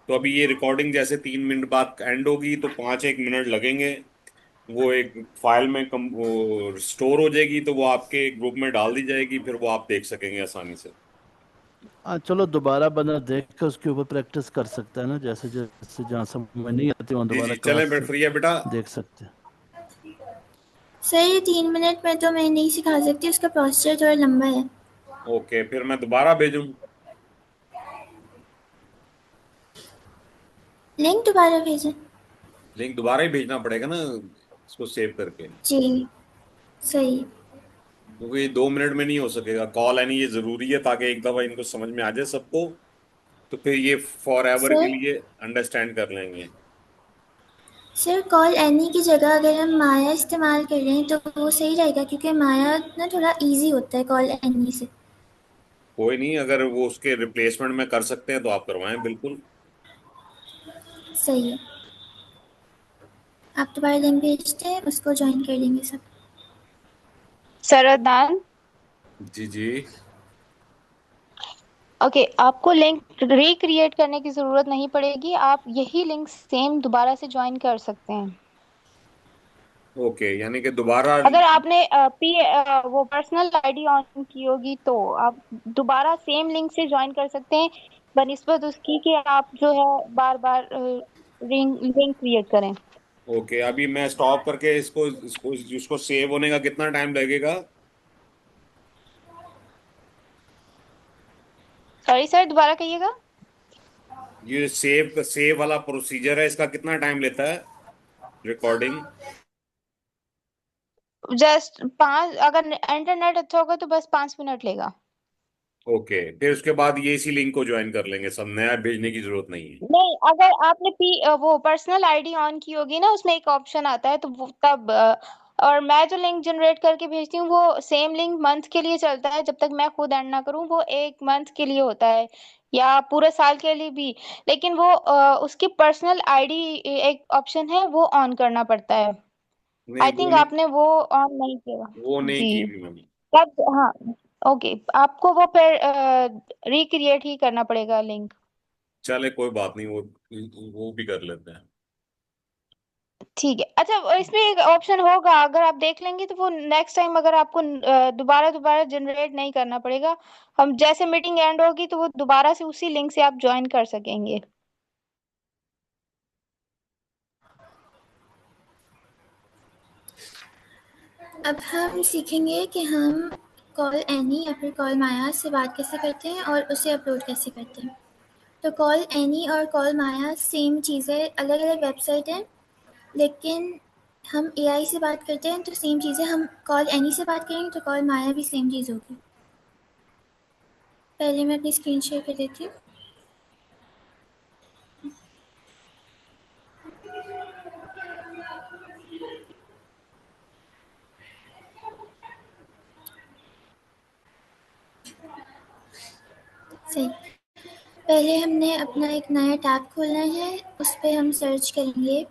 A: तो अभी ये रिकॉर्डिंग जैसे 3 मिनट बाद एंड होगी तो 5 एक मिनट लगेंगे। वो एक फाइल में कम वो स्टोर हो जाएगी, तो वो आपके ग्रुप में डाल दी जाएगी, फिर वो आप देख सकेंगे आसानी से।
F: हाँ चलो, दोबारा बंदा देख कर उसके ऊपर प्रैक्टिस कर सकता है ना, जैसे जैसे जहाँ समझ नहीं आती वहाँ
A: जी
F: दोबारा
A: जी, चलें
F: क्लास
A: फ्री है बेटा।
F: देख सकते हैं।
B: सर ये 3 मिनट में तो मैं नहीं सिखा सकती, उसका प्रोसीजर थोड़ा लंबा है।
A: ओके, फिर मैं दोबारा भेजूं?
B: लिंक दोबारा भेजें?
A: लिंक दोबारा ही भेजना पड़ेगा ना, इसको सेव करके,
B: जी सही।
A: क्योंकि ये 2 मिनट में नहीं हो सकेगा। कॉल है नहीं, ये जरूरी है ताकि एक दफा इनको समझ में आ जाए सबको, तो फिर ये फॉर एवर के
B: सर
A: लिए अंडरस्टैंड कर लेंगे।
B: सर कॉल एनी की जगह अगर हम माया इस्तेमाल कर रहे हैं तो वो सही रहेगा, क्योंकि माया ना थोड़ा इजी होता है कॉल एनी से।
A: कोई नहीं, अगर वो उसके रिप्लेसमेंट में कर सकते हैं तो आप करवाएं, बिल्कुल।
B: सही है, आप दोबारा लिंक भेजते हैं, उसको ज्वाइन कर लेंगे सब।
C: सरदान,
A: जी जी।
C: ओके, आपको लिंक रिक्रिएट करने की जरूरत नहीं पड़ेगी, आप यही लिंक सेम दोबारा से ज्वाइन कर सकते हैं।
A: ओके, यानी कि दोबारा।
C: अगर आपने वो पर्सनल आईडी ऑन की होगी तो आप दोबारा सेम लिंक से ज्वाइन कर सकते हैं, बनिस्बत उसकी कि आप जो है बार बार लिंक क्रिएट करें।
A: ओके, अभी मैं स्टॉप करके इसको इसको इसको सेव होने का कितना टाइम लगेगा?
C: सॉरी सर, दोबारा कहिएगा।
A: ये सेव वाला प्रोसीजर है, इसका कितना टाइम लेता है रिकॉर्डिंग?
C: जस्ट 5, अगर इंटरनेट अच्छा होगा तो बस 5 मिनट लेगा।
A: ओके, फिर उसके बाद ये इसी लिंक को ज्वाइन कर लेंगे, सब नया भेजने की जरूरत नहीं है।
C: नहीं, अगर आपने वो पर्सनल आईडी ऑन की होगी ना, उसमें एक ऑप्शन आता है तो वो तब और मैं जो लिंक जनरेट करके भेजती हूँ वो सेम लिंक मंथ के लिए चलता है, जब तक मैं खुद ऐड ना करूँ वो 1 मंथ के लिए होता है या पूरे साल के लिए भी। लेकिन वो उसकी पर्सनल आईडी एक ऑप्शन है, वो ऑन करना पड़ता है।
A: नहीं,
C: आई थिंक आपने वो ऑन नहीं किया।
A: वो नहीं
C: जी,
A: की थी मैंने।
C: तब हाँ, ओके, आपको वो फिर रिक्रिएट ही करना पड़ेगा लिंक।
A: चले कोई बात नहीं, वो भी कर लेते हैं।
C: ठीक है, अच्छा, इसमें एक ऑप्शन होगा, अगर आप देख लेंगे तो वो नेक्स्ट टाइम अगर आपको दोबारा दोबारा जनरेट नहीं करना पड़ेगा, हम जैसे मीटिंग एंड होगी तो वो दोबारा से उसी लिंक से आप ज्वाइन कर सकेंगे।
B: अब हम सीखेंगे कि हम कॉल एनी या फिर कॉल माया से बात कैसे करते हैं और उसे अपलोड कैसे करते हैं। तो कॉल एनी और कॉल माया सेम चीज़ है, अलग अलग वेबसाइट है, लेकिन हम एआई से बात करते हैं तो सेम चीज़ है। हम कॉल एनी से बात करेंगे तो कॉल माया भी सेम चीज़ होगी। पहले मैं अपनी स्क्रीन शेयर कर देती हूँ। सही, पहले हमने अपना एक नया टैब खोलना है, उस पर हम सर्च करेंगे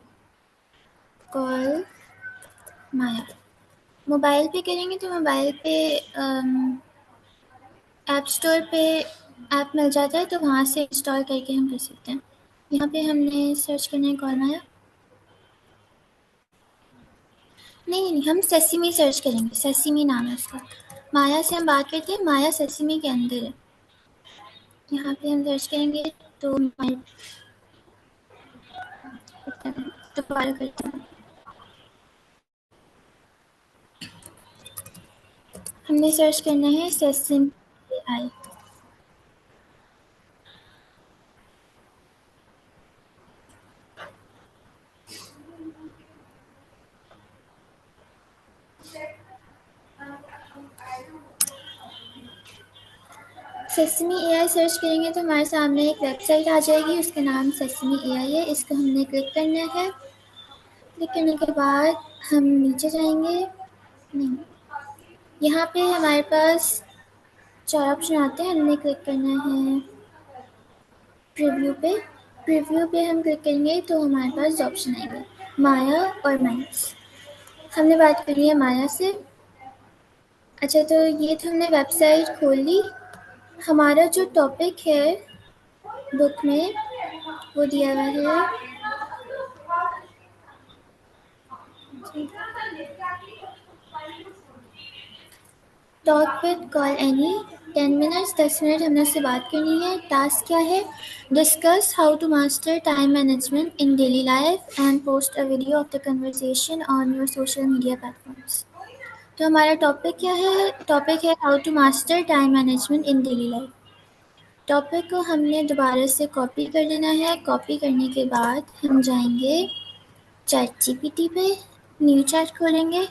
B: कॉल माया। मोबाइल पे करेंगे तो मोबाइल पे ऐप स्टोर पे ऐप मिल जाता है, तो वहाँ से इंस्टॉल करके हम कर सकते हैं। यहाँ पे हमने सर्च करना है कॉल माया। नहीं नहीं, हम सेसिमी सर्च करेंगे, सेसिमी नाम है उसका। माया से हम बात करते हैं, माया सेसिमी के अंदर है। यहाँ पे हम सर्च करेंगे तो दोबारा करते हैं। हमने सर्च करना है सेसिमी आई। सेसमी एआई सर्च करेंगे तो हमारे सामने एक वेबसाइट आ जाएगी, उसका नाम सेसमी एआई है। इसको हमने क्लिक करना है। क्लिक करने के बाद हम नीचे जाएंगे। नहीं, यहाँ पे हमारे पास 4 ऑप्शन आते हैं, हमने क्लिक करना है प्रीव्यू पे। प्रीव्यू पे हम क्लिक करेंगे तो हमारे पास ऑप्शन आएंगे माया और मैक्स। हमने बात करी है माया से। अच्छा, तो ये तो हमने वेबसाइट खोल ली। हमारा जो टॉपिक है बुक में वो दिया हुआ है। Talk with call any 10 minutes, 10 minute हमने उससे बात करनी है। टास्क क्या है? Discuss how to master time management in daily life and post a video of the conversation on your social media platforms. तो हमारा टॉपिक क्या है? टॉपिक है how to master time management in daily life. Topic को हमने दोबारा से copy कर लेना है। कॉपी करने के बाद हम जाएंगे चैट जीपीटी पे, न्यू चैट खोलेंगे।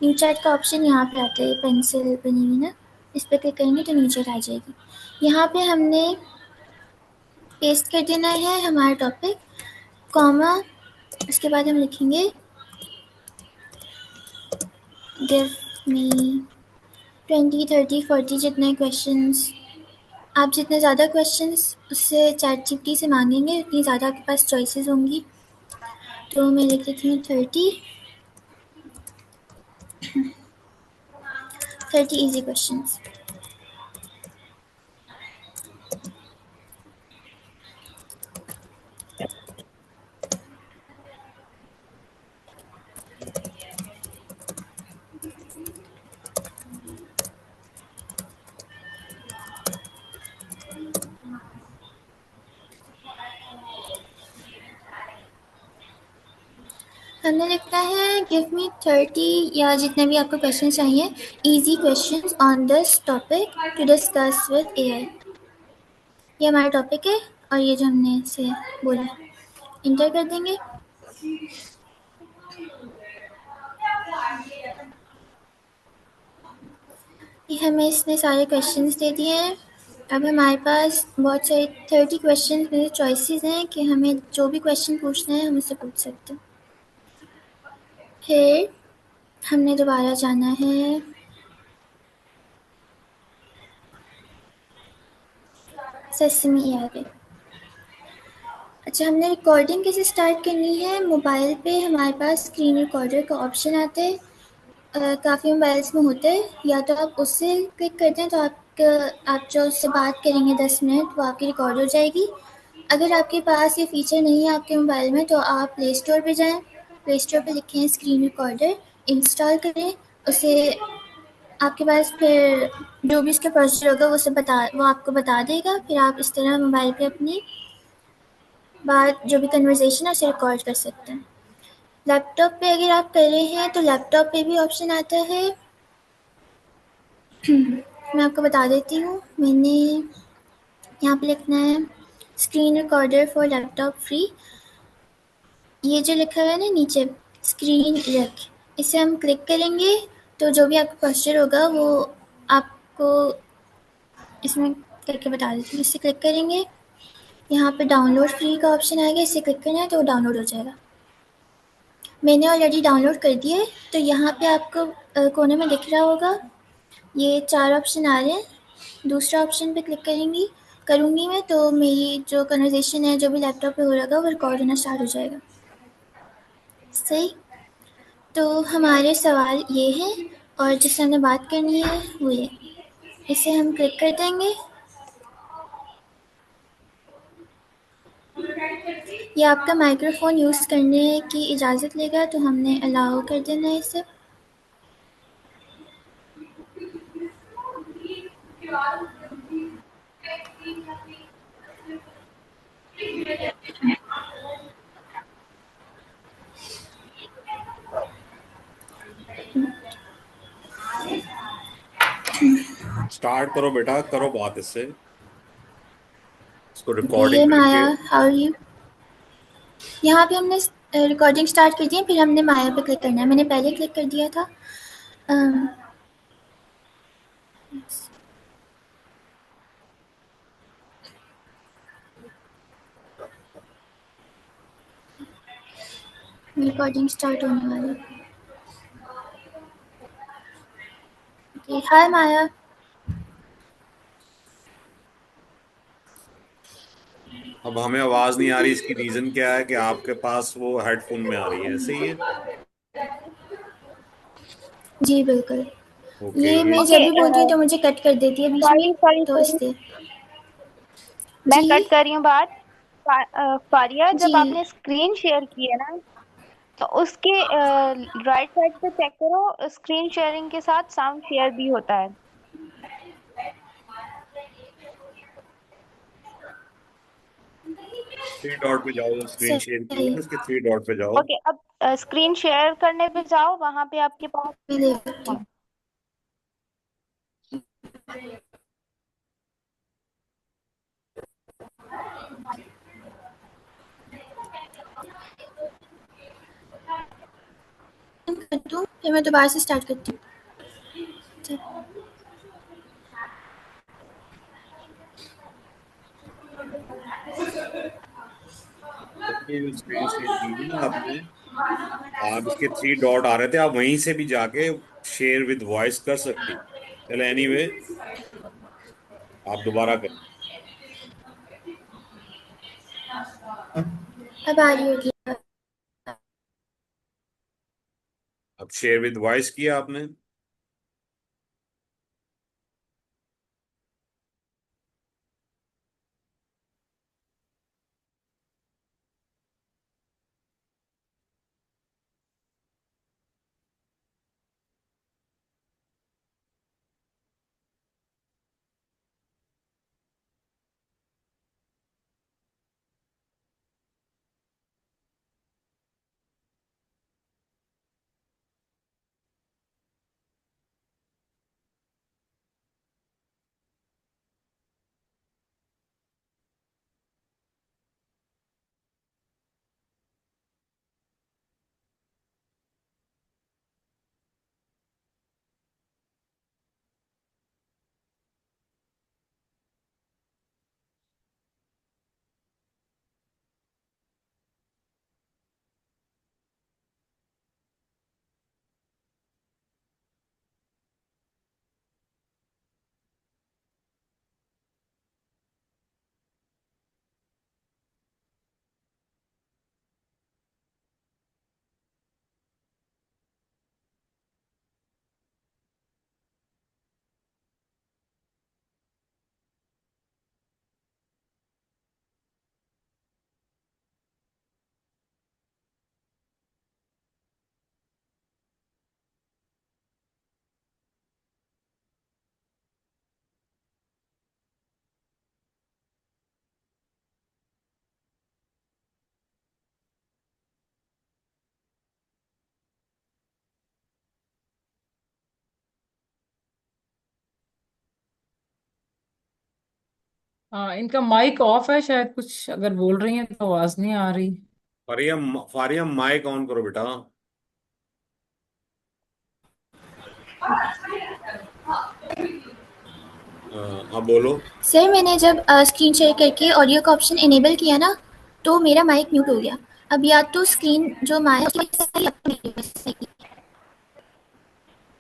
B: न्यू चैट का ऑप्शन यहाँ पे आता है, पेंसिल बनी हुई ना, इस पर क्लिक करेंगे तो न्यू चैट आ जाएगी। यहाँ पे हमने पेस्ट कर देना है हमारा टॉपिक, कॉमा, उसके बाद हम लिखेंगे गिव मी 20, 30, 40 जितने क्वेश्चंस, आप जितने ज़्यादा क्वेश्चंस उससे चैट जीपीटी से मांगेंगे उतनी ज़्यादा आपके पास चॉइसेस होंगी। तो मैं लिख देती हूँ 30 इजी क्वेश्चंस। हमने लिखना है गिव मी 30 या जितने भी आपको क्वेश्चन चाहिए, easy questions on this topic to discuss with AI. ये हमारा टॉपिक है और ये जो हमने इसे बोला इंटर कर देंगे। ये हमें इसने सारे क्वेश्चंस दे दिए हैं। अब हमारे पास बहुत सारे 30 क्वेश्चन में चॉइसेस हैं कि हमें जो भी क्वेश्चन पूछना है हम उससे पूछ सकते हैं। फिर हमने दोबारा जाना है सेसमी एआई पे। अच्छा, हमने रिकॉर्डिंग कैसे स्टार्ट करनी है? मोबाइल पे हमारे पास स्क्रीन रिकॉर्डर का ऑप्शन आता है, काफ़ी मोबाइल्स में होता है। या तो आप उससे क्लिक करते हैं तो आप जो उससे बात करेंगे 10 मिनट वो आपकी रिकॉर्ड हो जाएगी। अगर आपके पास ये फीचर नहीं है आपके मोबाइल में तो आप प्ले स्टोर पे जाएं, प्ले स्टोर पे लिखें स्क्रीन रिकॉर्डर, इंस्टॉल करें उसे। आपके पास फिर जो भी उसका प्रोसेसर होगा वो आपको बता देगा। फिर आप इस तरह मोबाइल पे अपनी बात जो भी कन्वर्सेशन है उसे रिकॉर्ड कर सकते हैं। लैपटॉप पे अगर आप कर रहे हैं तो लैपटॉप पे भी ऑप्शन आता है। मैं आपको बता देती हूँ, मैंने यहाँ पे लिखना है screen recorder for laptop free. ये जो लिखा हुआ है ना नीचे स्क्रीन रिक, इसे हम क्लिक करेंगे तो जो भी आपका पोस्चर होगा वो आपको इसमें करके बता देती हूँ। इसे क्लिक करेंगे, यहाँ पे डाउनलोड फ्री का ऑप्शन आएगा, इसे क्लिक करना है तो डाउनलोड हो जाएगा। मैंने ऑलरेडी डाउनलोड कर दिया है। तो यहाँ पे आपको कोने में दिख रहा होगा ये 4 ऑप्शन आ रहे हैं। दूसरा ऑप्शन पे क्लिक करूँगी मैं तो मेरी जो कन्वर्सेशन है जो भी लैपटॉप पे हो रहा होगा वो रिकॉर्ड होना स्टार्ट हो जाएगा। सही, तो हमारे सवाल ये हैं और जिससे हमने बात करनी है वो ये, इसे हम क्लिक कर देंगे। ये आपका माइक्रोफोन यूज़ करने की इजाज़त लेगा तो हमने अलाउ कर देना है इसे।
A: स्टार्ट करो बेटा, करो बात इससे, इसको
B: ये
A: रिकॉर्डिंग
B: माया,
A: करके।
B: How are you? यहाँ पे हमने रिकॉर्डिंग स्टार्ट कर दी है, फिर हमने माया पे क्लिक करना है। मैंने पहले क्लिक कर दिया था। रिकॉर्डिंग स्टार्ट होने वाली है। हाय माया।
A: अब हमें आवाज नहीं आ रही, इसकी रीजन क्या है कि आपके पास वो हेडफोन में आ रही है, ऐसे ही है।
B: जी बिल्कुल,
A: ओके,
B: ये
A: ये
B: मैं जब
C: ओके,
B: भी बोलती हूँ तो मुझे कट कर देती है बीच में,
C: सॉरी सॉरी
B: तो
C: सॉरी,
B: इसलिए।
C: मैं
B: जी
C: कट कर रही हूँ बात। फारिया, जब
B: जी।
C: आपने स्क्रीन शेयर की है ना, तो उसके राइट साइड पे चेक करो, स्क्रीन शेयरिंग के साथ साउंड शेयर भी होता है।
A: थ्री डॉट पे जाओ, स्क्रीन शेयर की है
B: सही।
A: ना, उसके थ्री डॉट पे जाओ।
C: ओके, अब स्क्रीन शेयर करने पे जाओ, वहां पे आपके पास
B: मैं देखती हूँ। कर दूँ फिर मैं दोबारा से स्टार्ट करती हूँ।
A: ये जो स्क्रीन शेयर की थी ना आपने, आप इसके थ्री डॉट आ रहे थे, आप वहीं से भी जाके शेयर विद वॉइस कर सकती। चलो एनीवे, आप दोबारा करें।
B: अब आ रही होगी।
A: अब शेयर विद वॉइस किया आपने।
H: हाँ, इनका माइक ऑफ है शायद, कुछ अगर बोल रही हैं तो आवाज नहीं आ रही।
A: फारिया, फारिया माइक ऑन करो बेटा। अब बोलो।
B: सर मैंने जब स्क्रीन शेयर करके ऑडियो का ऑप्शन इनेबल किया ना, तो मेरा माइक म्यूट हो गया। अब या तो स्क्रीन जो माइक उसकी वजह से सही, या तो मेरी वजह से सही।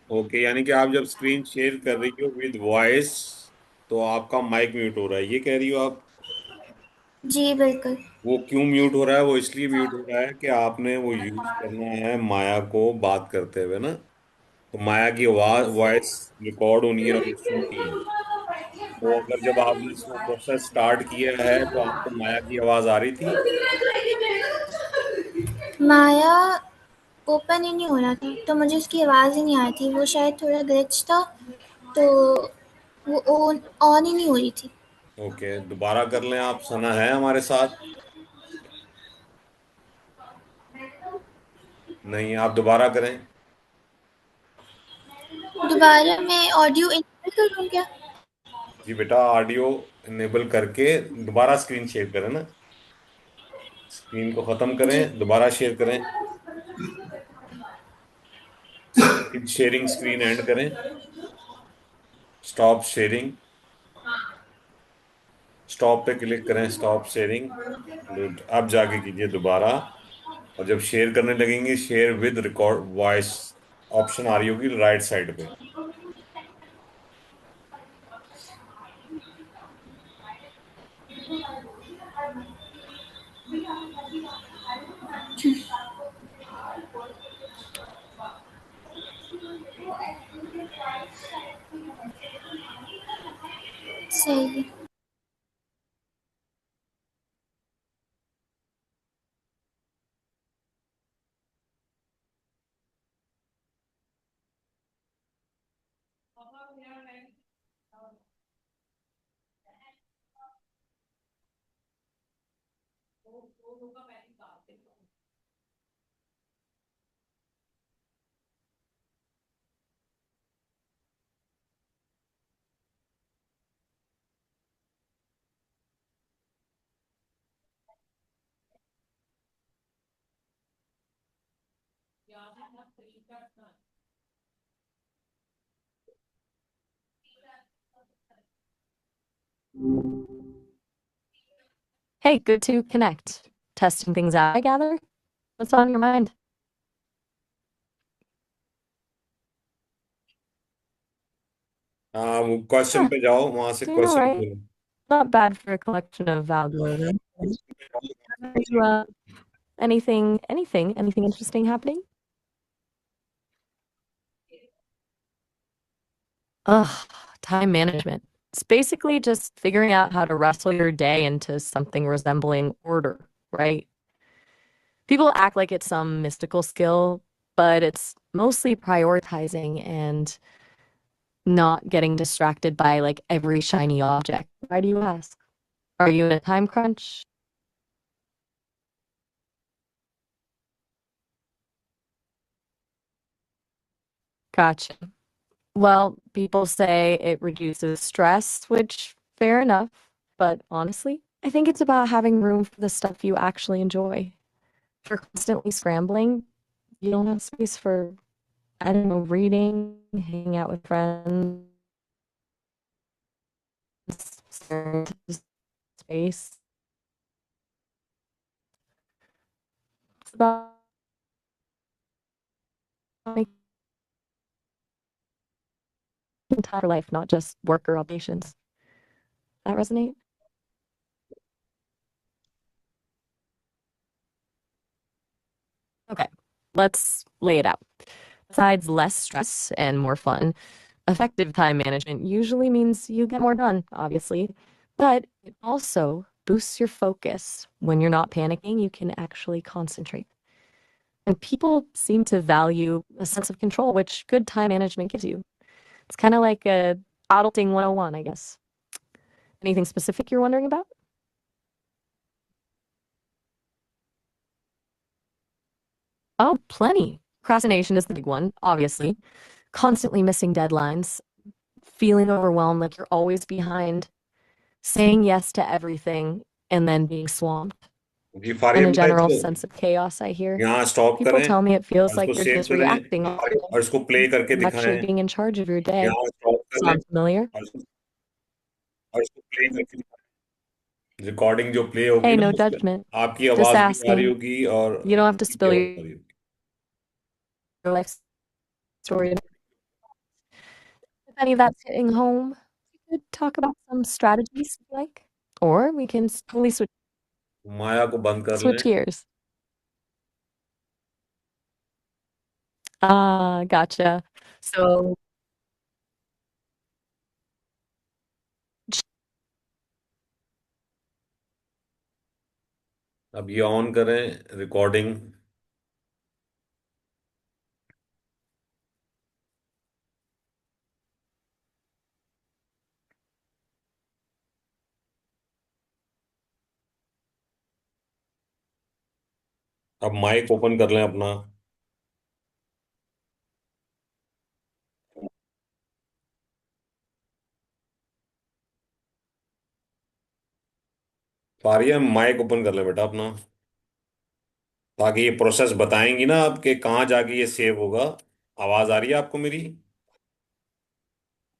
A: ओके, यानी कि आप जब स्क्रीन शेयर कर रही हो विद वॉइस, तो आपका माइक म्यूट हो रहा है, ये कह रही हो आप।
B: जी बिल्कुल।
A: वो क्यों म्यूट हो रहा है? वो इसलिए म्यूट हो रहा है कि आपने वो यूज करना है माया को बात करते हुए ना, तो माया की आवाज वॉइस रिकॉर्ड होनी है और वो सुननी है। तो अगर जब आपने इसको प्रोसेस स्टार्ट किया है तो आपको माया की आवाज आ रही थी।
B: माया ओपन ही नहीं हो रहा था, तो मुझे उसकी आवाज़ ही नहीं आ रही थी। वो शायद थोड़ा ग्लिच था, तो वो ऑन ऑन ही नहीं हो रही थी।
A: ओके, दोबारा कर लें आप, सना है हमारे साथ? नहीं, आप दोबारा करें।
B: दोबारा मैं ऑडियो इनेबल कर दूँ क्या?
A: जी बेटा, ऑडियो इनेबल करके दोबारा स्क्रीन शेयर करें ना, स्क्रीन को खत्म
B: जी।
A: करें, दोबारा शेयर करें, शेयरिंग स्क्रीन एंड करें, स्टॉप शेयरिंग, स्टॉप पे क्लिक करें, स्टॉप शेयरिंग, अब जाके कीजिए दोबारा। और जब शेयर करने लगेंगे, share with record voice option आ रही होगी राइट साइड पे।
B: सही है।
I: Hey, good to connect. Testing things out, I gather. What's on your mind?
A: हाँ, क्वेश्चन
I: Huh,
A: पे जाओ, वहां से
I: doing all
A: क्वेश्चन
I: right.
A: खोलो।
I: Not bad for a collection of algorithms. Are you, anything interesting happening? Ugh, time management. It's basically just figuring out how to wrestle your day into something resembling order, right? People act like it's some mystical skill, but it's mostly prioritizing and not getting distracted by like every shiny object. Why do you ask? Are you in a time crunch? Gotcha. Well, people say it reduces stress, which fair enough, but honestly, I think it's about having room for the stuff you actually enjoy. If you're constantly scrambling, you don't have space for, I don't know, reading, hanging out with friends, staring into space. It's about making time for life, not just work or obligations. That resonate? Okay, let's lay it out. Besides less stress and more fun, effective time management usually means you get more done, obviously, but it also boosts your focus. When you're not panicking, you can actually concentrate. And people seem to value a sense of control, which good time management gives you. It's kind of like a adulting 101, I guess. Anything specific you're wondering about? Oh, plenty. Procrastination is the big one, obviously. Constantly missing deadlines, feeling overwhelmed like you're always behind, saying yes to everything, and then being swamped.
A: जी
I: And
A: फारिया
I: a
A: beta,
I: general
A: इसको
I: sense of chaos, I hear.
A: यहाँ stop
I: People
A: करें
I: tell me it
A: और
I: feels
A: इसको
I: like you're
A: save
I: just
A: करें
I: reacting all
A: और इसको प्ले करके
I: day, actually
A: दिखाएं।
I: being in charge of your day.
A: यहाँ स्टॉप कर लें
I: Sound familiar?
A: और इसको प्ले करके रिकॉर्डिंग जो प्ले होगी
I: Hey,
A: ना,
I: no
A: उसमें
I: judgment.
A: आपकी
I: Just
A: आवाज भी आ रही
I: asking.
A: होगी और
I: You don't have to
A: उनकी
I: spill
A: आवाज आ
I: your
A: रही होगी।
I: life story. If any of that's hitting home, we could talk about some strategies if you like. Or we can totally
A: माया को बंद कर लें।
I: switch gears. Ah, gotcha. So,
A: अब ये ऑन करें रिकॉर्डिंग। अब माइक ओपन कर लें अपना। फारिया माइक ओपन कर लें बेटा अपना, ताकि ये प्रोसेस बताएंगी ना आपके कहाँ जाके ये सेव होगा। आवाज आ रही है आपको मेरी?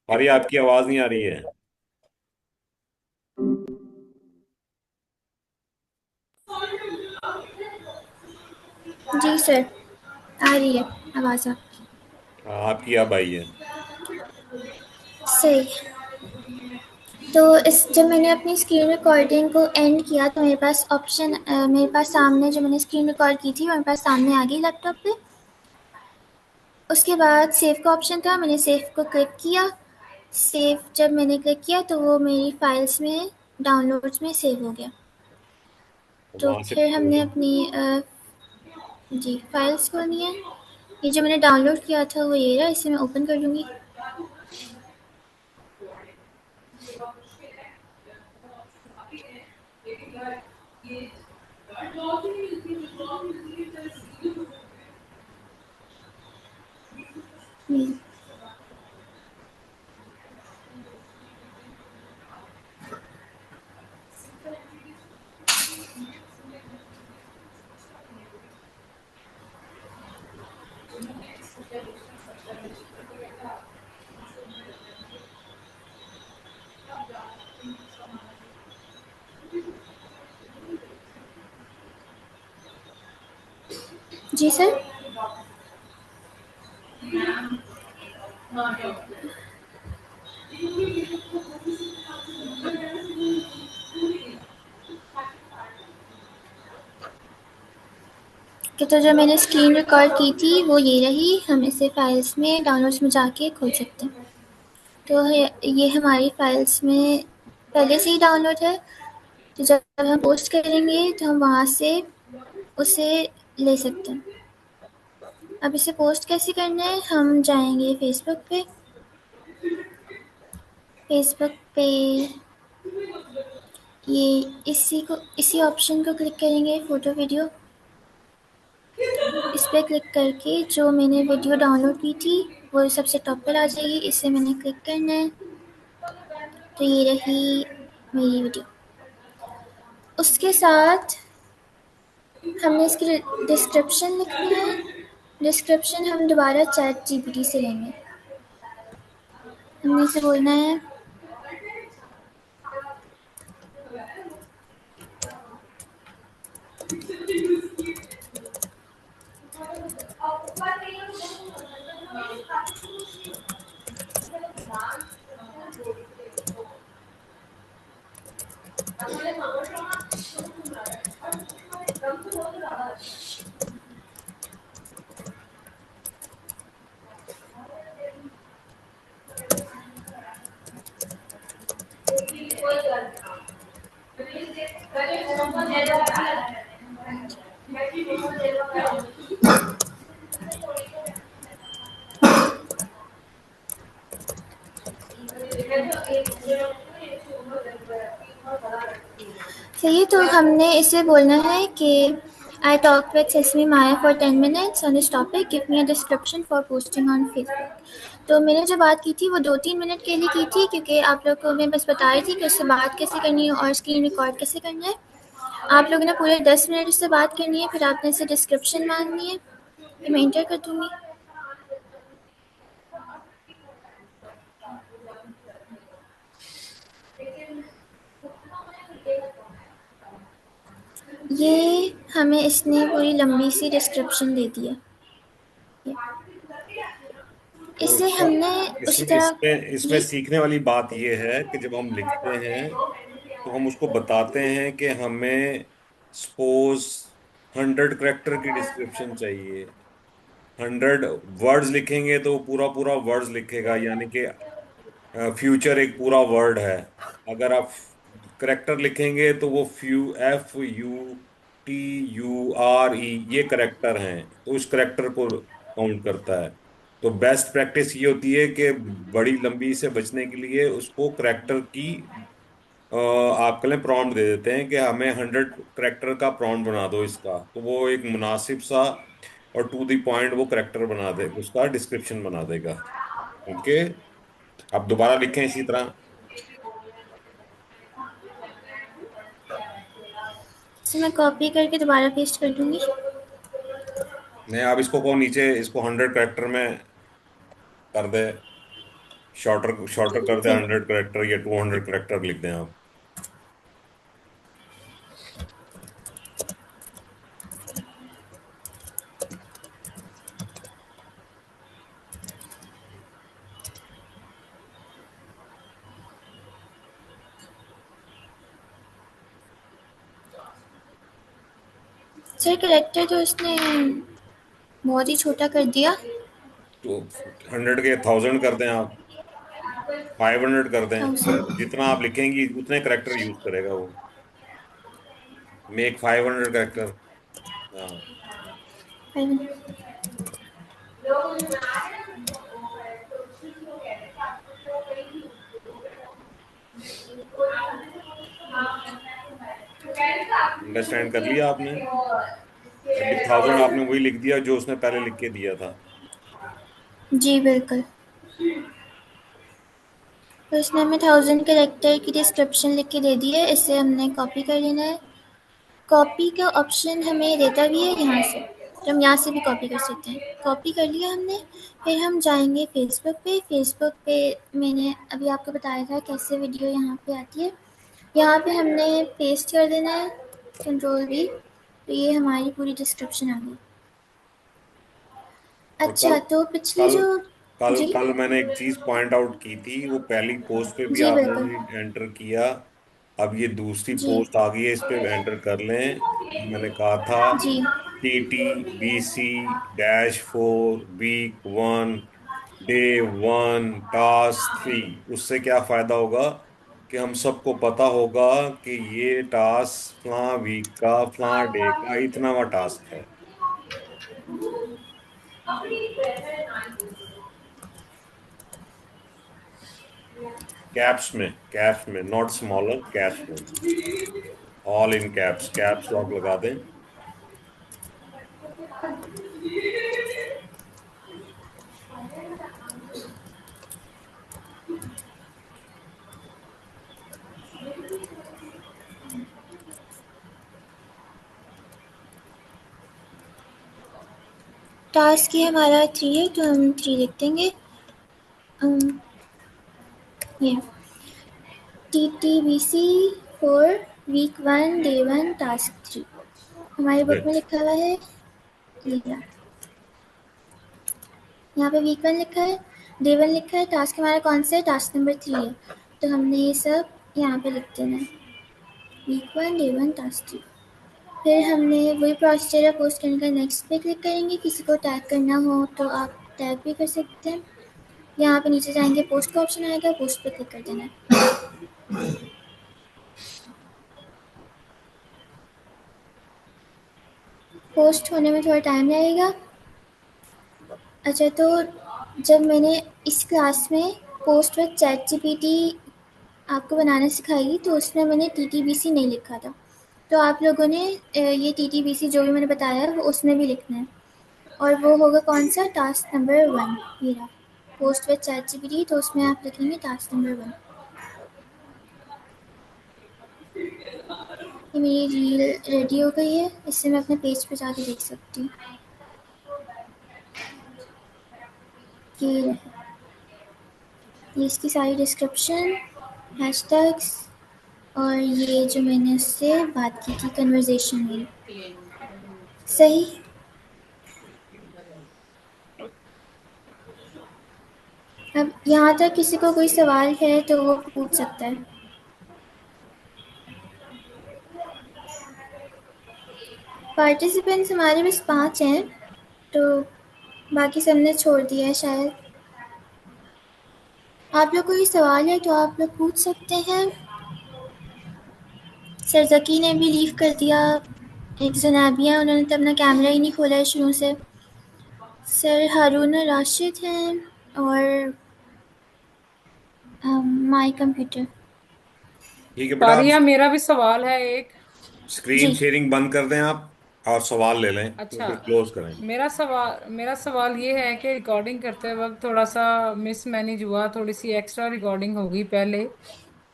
A: फारिया आपकी आवाज नहीं आ रही है।
B: जी सर, आ रही है आवाज़ आपकी।
A: आपकी अब आई है।
B: सही। तो इस जब मैंने अपनी स्क्रीन रिकॉर्डिंग को एंड किया तो मेरे पास ऑप्शन मेरे पास सामने जो मैंने स्क्रीन रिकॉर्ड की थी वो मेरे पास सामने आ गई लैपटॉप पे। उसके बाद सेव का ऑप्शन था, मैंने सेव को क्लिक किया। सेव जब मैंने क्लिक किया तो वो मेरी फाइल्स में डाउनलोड्स में सेव हो गया। तो
A: वहां से
B: फिर हमने अपनी जी फाइल्स खोलनी है। ये जो मैंने डाउनलोड किया था वो ये रहा, इसे मैं ओपन कर लूँगी। जी सर। तो जो मैंने स्क्रीन रिकॉर्ड की थी वो ये रही, हम इसे फाइल्स में डाउनलोड्स में जाके खोल सकते हैं। तो ये हमारी फाइल्स में पहले से ही डाउनलोड है, तो जब हम पोस्ट करेंगे तो हम वहाँ से उसे ले सकते हैं। अब इसे पोस्ट कैसे करना है, हम जाएंगे फेसबुक पे। फेसबुक पे ये इसी ऑप्शन को क्लिक करेंगे, फ़ोटो वीडियो। इस पर क्लिक करके जो मैंने वीडियो डाउनलोड की थी वो सबसे टॉप पर आ जाएगी, इसे मैंने क्लिक करना है। तो ये रही मेरी वीडियो। उसके साथ हमने इसकी डिस्क्रिप्शन लिखनी है। डिस्क्रिप्शन हम दोबारा चैट जीपीटी से लेंगे। हमने इसे बोलना है सही। तो हमने इसे बोलना है कि I talk with sesame Maya for 10 minutes on this topic, give me a description for posting on Facebook. तो मैंने जो बात की थी वो 2-3 मिनट के लिए की थी, क्योंकि आप लोग को मैं बस बता रही थी कि उससे बात कैसे करनी है और स्क्रीन रिकॉर्ड कैसे करना है। आप लोगों ने पूरे 10 मिनट उससे बात करनी है, फिर आपने इसे डिस्क्रिप्शन मांगनी है, तो मैं इंटर कर दूँगी। ये हमें इसने पूरी लंबी सी डिस्क्रिप्शन दे दी है।
A: तो
B: इसे
A: इसका
B: हमने उसी
A: इसमें
B: तरह।
A: इसमें इसमें
B: जी
A: सीखने वाली बात यह है कि जब हम लिखते हैं तो हम उसको बताते हैं कि हमें सपोज 100 करेक्टर की डिस्क्रिप्शन चाहिए। 100 वर्ड्स लिखेंगे तो वो पूरा पूरा वर्ड्स लिखेगा, यानी कि फ्यूचर एक पूरा वर्ड है। अगर आप करेक्टर लिखेंगे तो वो FUTUR ये करेक्टर हैं, तो उस करेक्टर को काउंट करता है। तो बेस्ट प्रैक्टिस ये होती है कि बड़ी लंबी से बचने के लिए उसको करेक्टर की आप कहें प्रॉम्प्ट दे देते हैं कि हमें 100 करेक्टर का प्रॉम्प्ट बना दो इसका, तो वो एक मुनासिब सा और टू द पॉइंट वो करेक्टर बना दे, उसका डिस्क्रिप्शन बना देगा। ओके, आप दोबारा लिखें इसी तरह।
B: इसे मैं कॉपी करके दोबारा पेस्ट कर दूँगी।
A: नहीं, आप इसको को नीचे इसको 100 करेक्टर में कर दे, शॉर्टर शॉर्टर कर दे,
B: ठीक।
A: 100 करेक्टर या 200 करेक्टर लिख दें आप।
B: सर करेक्टर तो उसने बहुत ही छोटा कर दिया।
A: तो 100 के 1000 कर दें आप, 500 कर दें।
B: 1000।
A: जितना आप लिखेंगी उतने करेक्टर यूज करेगा वो। Make 500 character. हाँ, अंडरस्टैंड कर लिया आपने? अभी 1000 आपने वही लिख दिया जो उसने पहले लिख के दिया था।
B: जी बिल्कुल। तो उसने हमें 1000 कैरेक्टर की डिस्क्रिप्शन लिख के दे दी है, इसे हमने कॉपी कर लेना है। कॉपी का ऑप्शन हमें देता भी है यहाँ से, तो हम यहाँ से भी कॉपी कर सकते हैं। कॉपी कर लिया हमने, फिर हम जाएंगे फेसबुक पे। फेसबुक पे मैंने अभी आपको बताया था कैसे वीडियो यहाँ पे आती है। यहाँ पे हमने पेस्ट कर देना है, Ctrl V, तो ये हमारी पूरी डिस्क्रिप्शन आ गई।
A: और
B: अच्छा, तो पिछली
A: कल
B: जो
A: कल
B: जी
A: कल मैंने एक चीज पॉइंट आउट की थी, वो पहली पोस्ट पे भी
B: जी
A: आपने
B: बिल्कुल
A: नहीं एंटर किया। अब ये दूसरी
B: जी
A: पोस्ट आ गई है, इस पे एंटर कर लें। मैंने कहा था
B: जी
A: TTBC-4 वीक 1 डे 1 टास्क 3। उससे क्या फायदा होगा कि हम सबको पता होगा कि ये टास्क फलां वीक का फलां डे का इतनावा टास्क है। कैप्स में नॉट स्मॉलर, कैप्स में, all in caps, caps lock लगा दें।
B: टास्क ही हमारा 3 है तो हम 3 लिख देंगे। ये TTBC-4 वीक 1 डे 1 टास्क 3 हमारी बुक में
A: गुड।
B: लिखा हुआ है। ये रहा। यहाँ पे वीक 1 लिखा है, डे 1 लिखा है, टास्क हमारा कौन सा है, टास्क नंबर 3 है। तो हमने ये सब यहाँ पे लिख देना है, वीक 1 डे 1 टास्क 3। फिर हमने वही प्रोसीजर पोस्ट करने का नेक्स्ट पे क्लिक करेंगे। किसी को टैग करना हो तो आप टैग भी कर सकते हैं। यहाँ पे नीचे जाएंगे, पोस्ट का ऑप्शन आएगा, पोस्ट पे क्लिक कर देना है। पोस्ट होने में थोड़ा टाइम लगेगा। अच्छा, तो जब मैंने इस क्लास में पोस्ट विद चैट जीपीटी आपको बनाना सिखाई तो उसमें मैंने TTBC नहीं लिखा था। तो आप लोगों ने ये TTBC जो भी मैंने बताया वो उसमें भी लिखना है, और वो होगा कौन सा, टास्क नंबर 1। ये रहा पोस्ट विद चैट जीपीटी, तो उसमें आप लिखेंगे टास्क नंबर 1। ये मेरी रील रेडी हो गई है, इससे मैं अपने पेज पे जाके देख सकती हूँ। ये रहे, ये इसकी सारी डिस्क्रिप्शन, हैशटैग्स, और ये जो मैंने उससे बात की थी कन्वर्जेशन में। सही। अब यहाँ तक किसी को कोई सवाल है तो वो पूछ सकता है। पार्टिसिपेंट्स हमारे पास 5 हैं, तो बाकी सबने छोड़ दिया है शायद। आप लोग को कोई सवाल है तो आप लोग पूछ सकते हैं। सर जकी ने भी लीव कर दिया, एक जनाबिया, उन्होंने तो अपना कैमरा ही नहीं खोला है शुरू से। सर हारून राशिद हैं, और माई कंप्यूटर।
A: ठीक है बेटा, आप
H: पारिया, मेरा भी सवाल है एक।
A: स्क्रीन
B: जी
A: शेयरिंग बंद कर दें आप, और सवाल ले लें तो
H: अच्छा,
A: फिर क्लोज करें।
H: मेरा सवाल ये है कि रिकॉर्डिंग करते वक्त थोड़ा सा मिसमैनेज हुआ, थोड़ी सी एक्स्ट्रा रिकॉर्डिंग होगी पहले,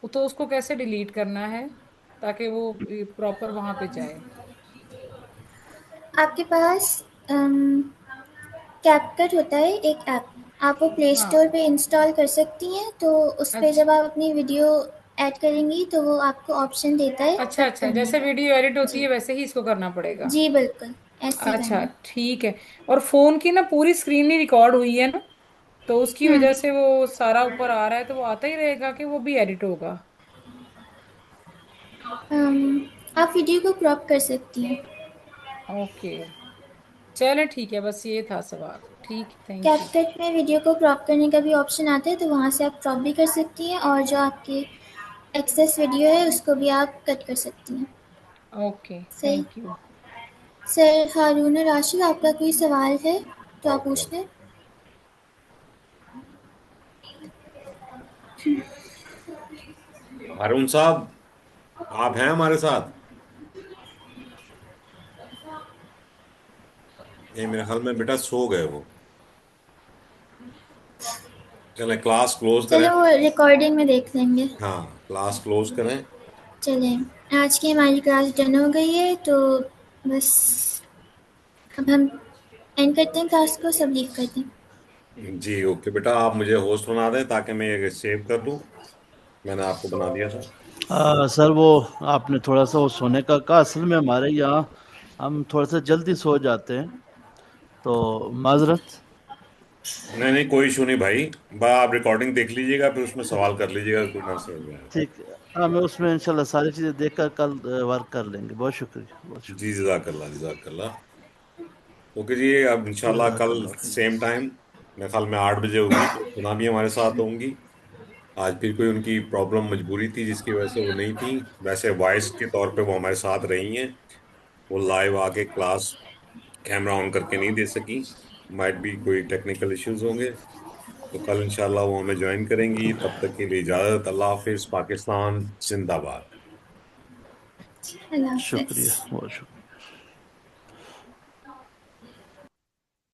H: तो उसको कैसे डिलीट करना है ताकि वो प्रॉपर वहां पे जाए।
B: आपके पास कैपकट होता है एक ऐप, आप वो प्ले स्टोर
H: हाँ।
B: पे इंस्टॉल कर सकती हैं। तो उस पे
H: अच्छा
B: जब आप अपनी वीडियो ऐड करेंगी तो वो आपको ऑप्शन देता है
H: अच्छा
B: कट
H: अच्छा,
B: करने
H: जैसे
B: का।
H: वीडियो एडिट होती
B: जी
H: है वैसे ही इसको करना पड़ेगा।
B: जी बिल्कुल, ऐसे ही करना
H: अच्छा
B: है।
H: ठीक है। और फोन की ना पूरी स्क्रीन ही रिकॉर्ड हुई है ना, तो उसकी
B: हम्म
H: वजह से वो सारा ऊपर आ रहा है, तो वो आता ही रहेगा कि वो भी एडिट होगा।
B: आप वीडियो को क्रॉप कर सकती हैं।
H: ओके, चले ठीक है, बस ये था सवाल। ठीक, थैंक यू।
B: कैपकट में वीडियो को क्रॉप करने का भी ऑप्शन आता है, तो वहाँ से आप क्रॉप भी कर सकती हैं, और जो आपके एक्सेस वीडियो है उसको भी आप कट कर सकती हैं।
H: ओके,
B: सही।
H: Thank you.
B: सर हारून राशिद, आपका कोई सवाल है तो आप
A: ओके,
B: पूछ लें।
A: हारून साहब, आप हैं हमारे साथ? ये मेरे ख्याल में बेटा सो गए वो। चलें क्लास क्लोज करें।
B: चलो वो रिकॉर्डिंग में देख लेंगे।
A: हाँ, क्लास क्लोज करें।
B: चलें, आज की हमारी क्लास डन हो गई है, तो बस अब हम एंड करते हैं क्लास को, सब लीव करते हैं।
A: जी ओके बेटा, आप मुझे होस्ट बना दें ताकि मैं ये सेव कर लूँ। मैंने आपको बना दिया था।
F: सर वो आपने थोड़ा सा वो सोने का कहा, असल में हमारे यहाँ हम थोड़ा सा जल्दी सो जाते हैं, तो माजरत।
A: नहीं नहीं, कोई इशू नहीं भाई। आप रिकॉर्डिंग देख लीजिएगा, फिर उसमें सवाल कर लीजिएगा, कोई ना समझ में आए।
F: ठीक है। हाँ, मैं उसमें इंशाल्लाह सारी चीज़ें देखकर कल वर्क कर लेंगे। बहुत शुक्रिया, बहुत
A: जी
F: शुक्रिया।
A: जजाकल्ला जजाकल्ला। ओके जी, अब इंशाल्लाह कल
F: जज़ाकल्लाह खैर।
A: सेम टाइम, मेरे ख्याल में 8 बजे होगी, तो सुना भी हमारे साथ होंगी। आज फिर कोई उनकी प्रॉब्लम मजबूरी थी जिसकी वजह से वो नहीं थी। वैसे वॉइस के तौर पे वो हमारे साथ रही हैं। वो लाइव आके क्लास कैमरा ऑन करके नहीं दे सकी, माइट भी कोई टेक्निकल इश्यूज होंगे। तो कल इंशाल्लाह वो हमें ज्वाइन करेंगी। तब तक के लिए इजाजत। अल्लाह हाफिज। पाकिस्तान जिंदाबाद।
B: अल्लाह हाफ़िज़।
F: शुक्रिया, बहुत शुक्रिया।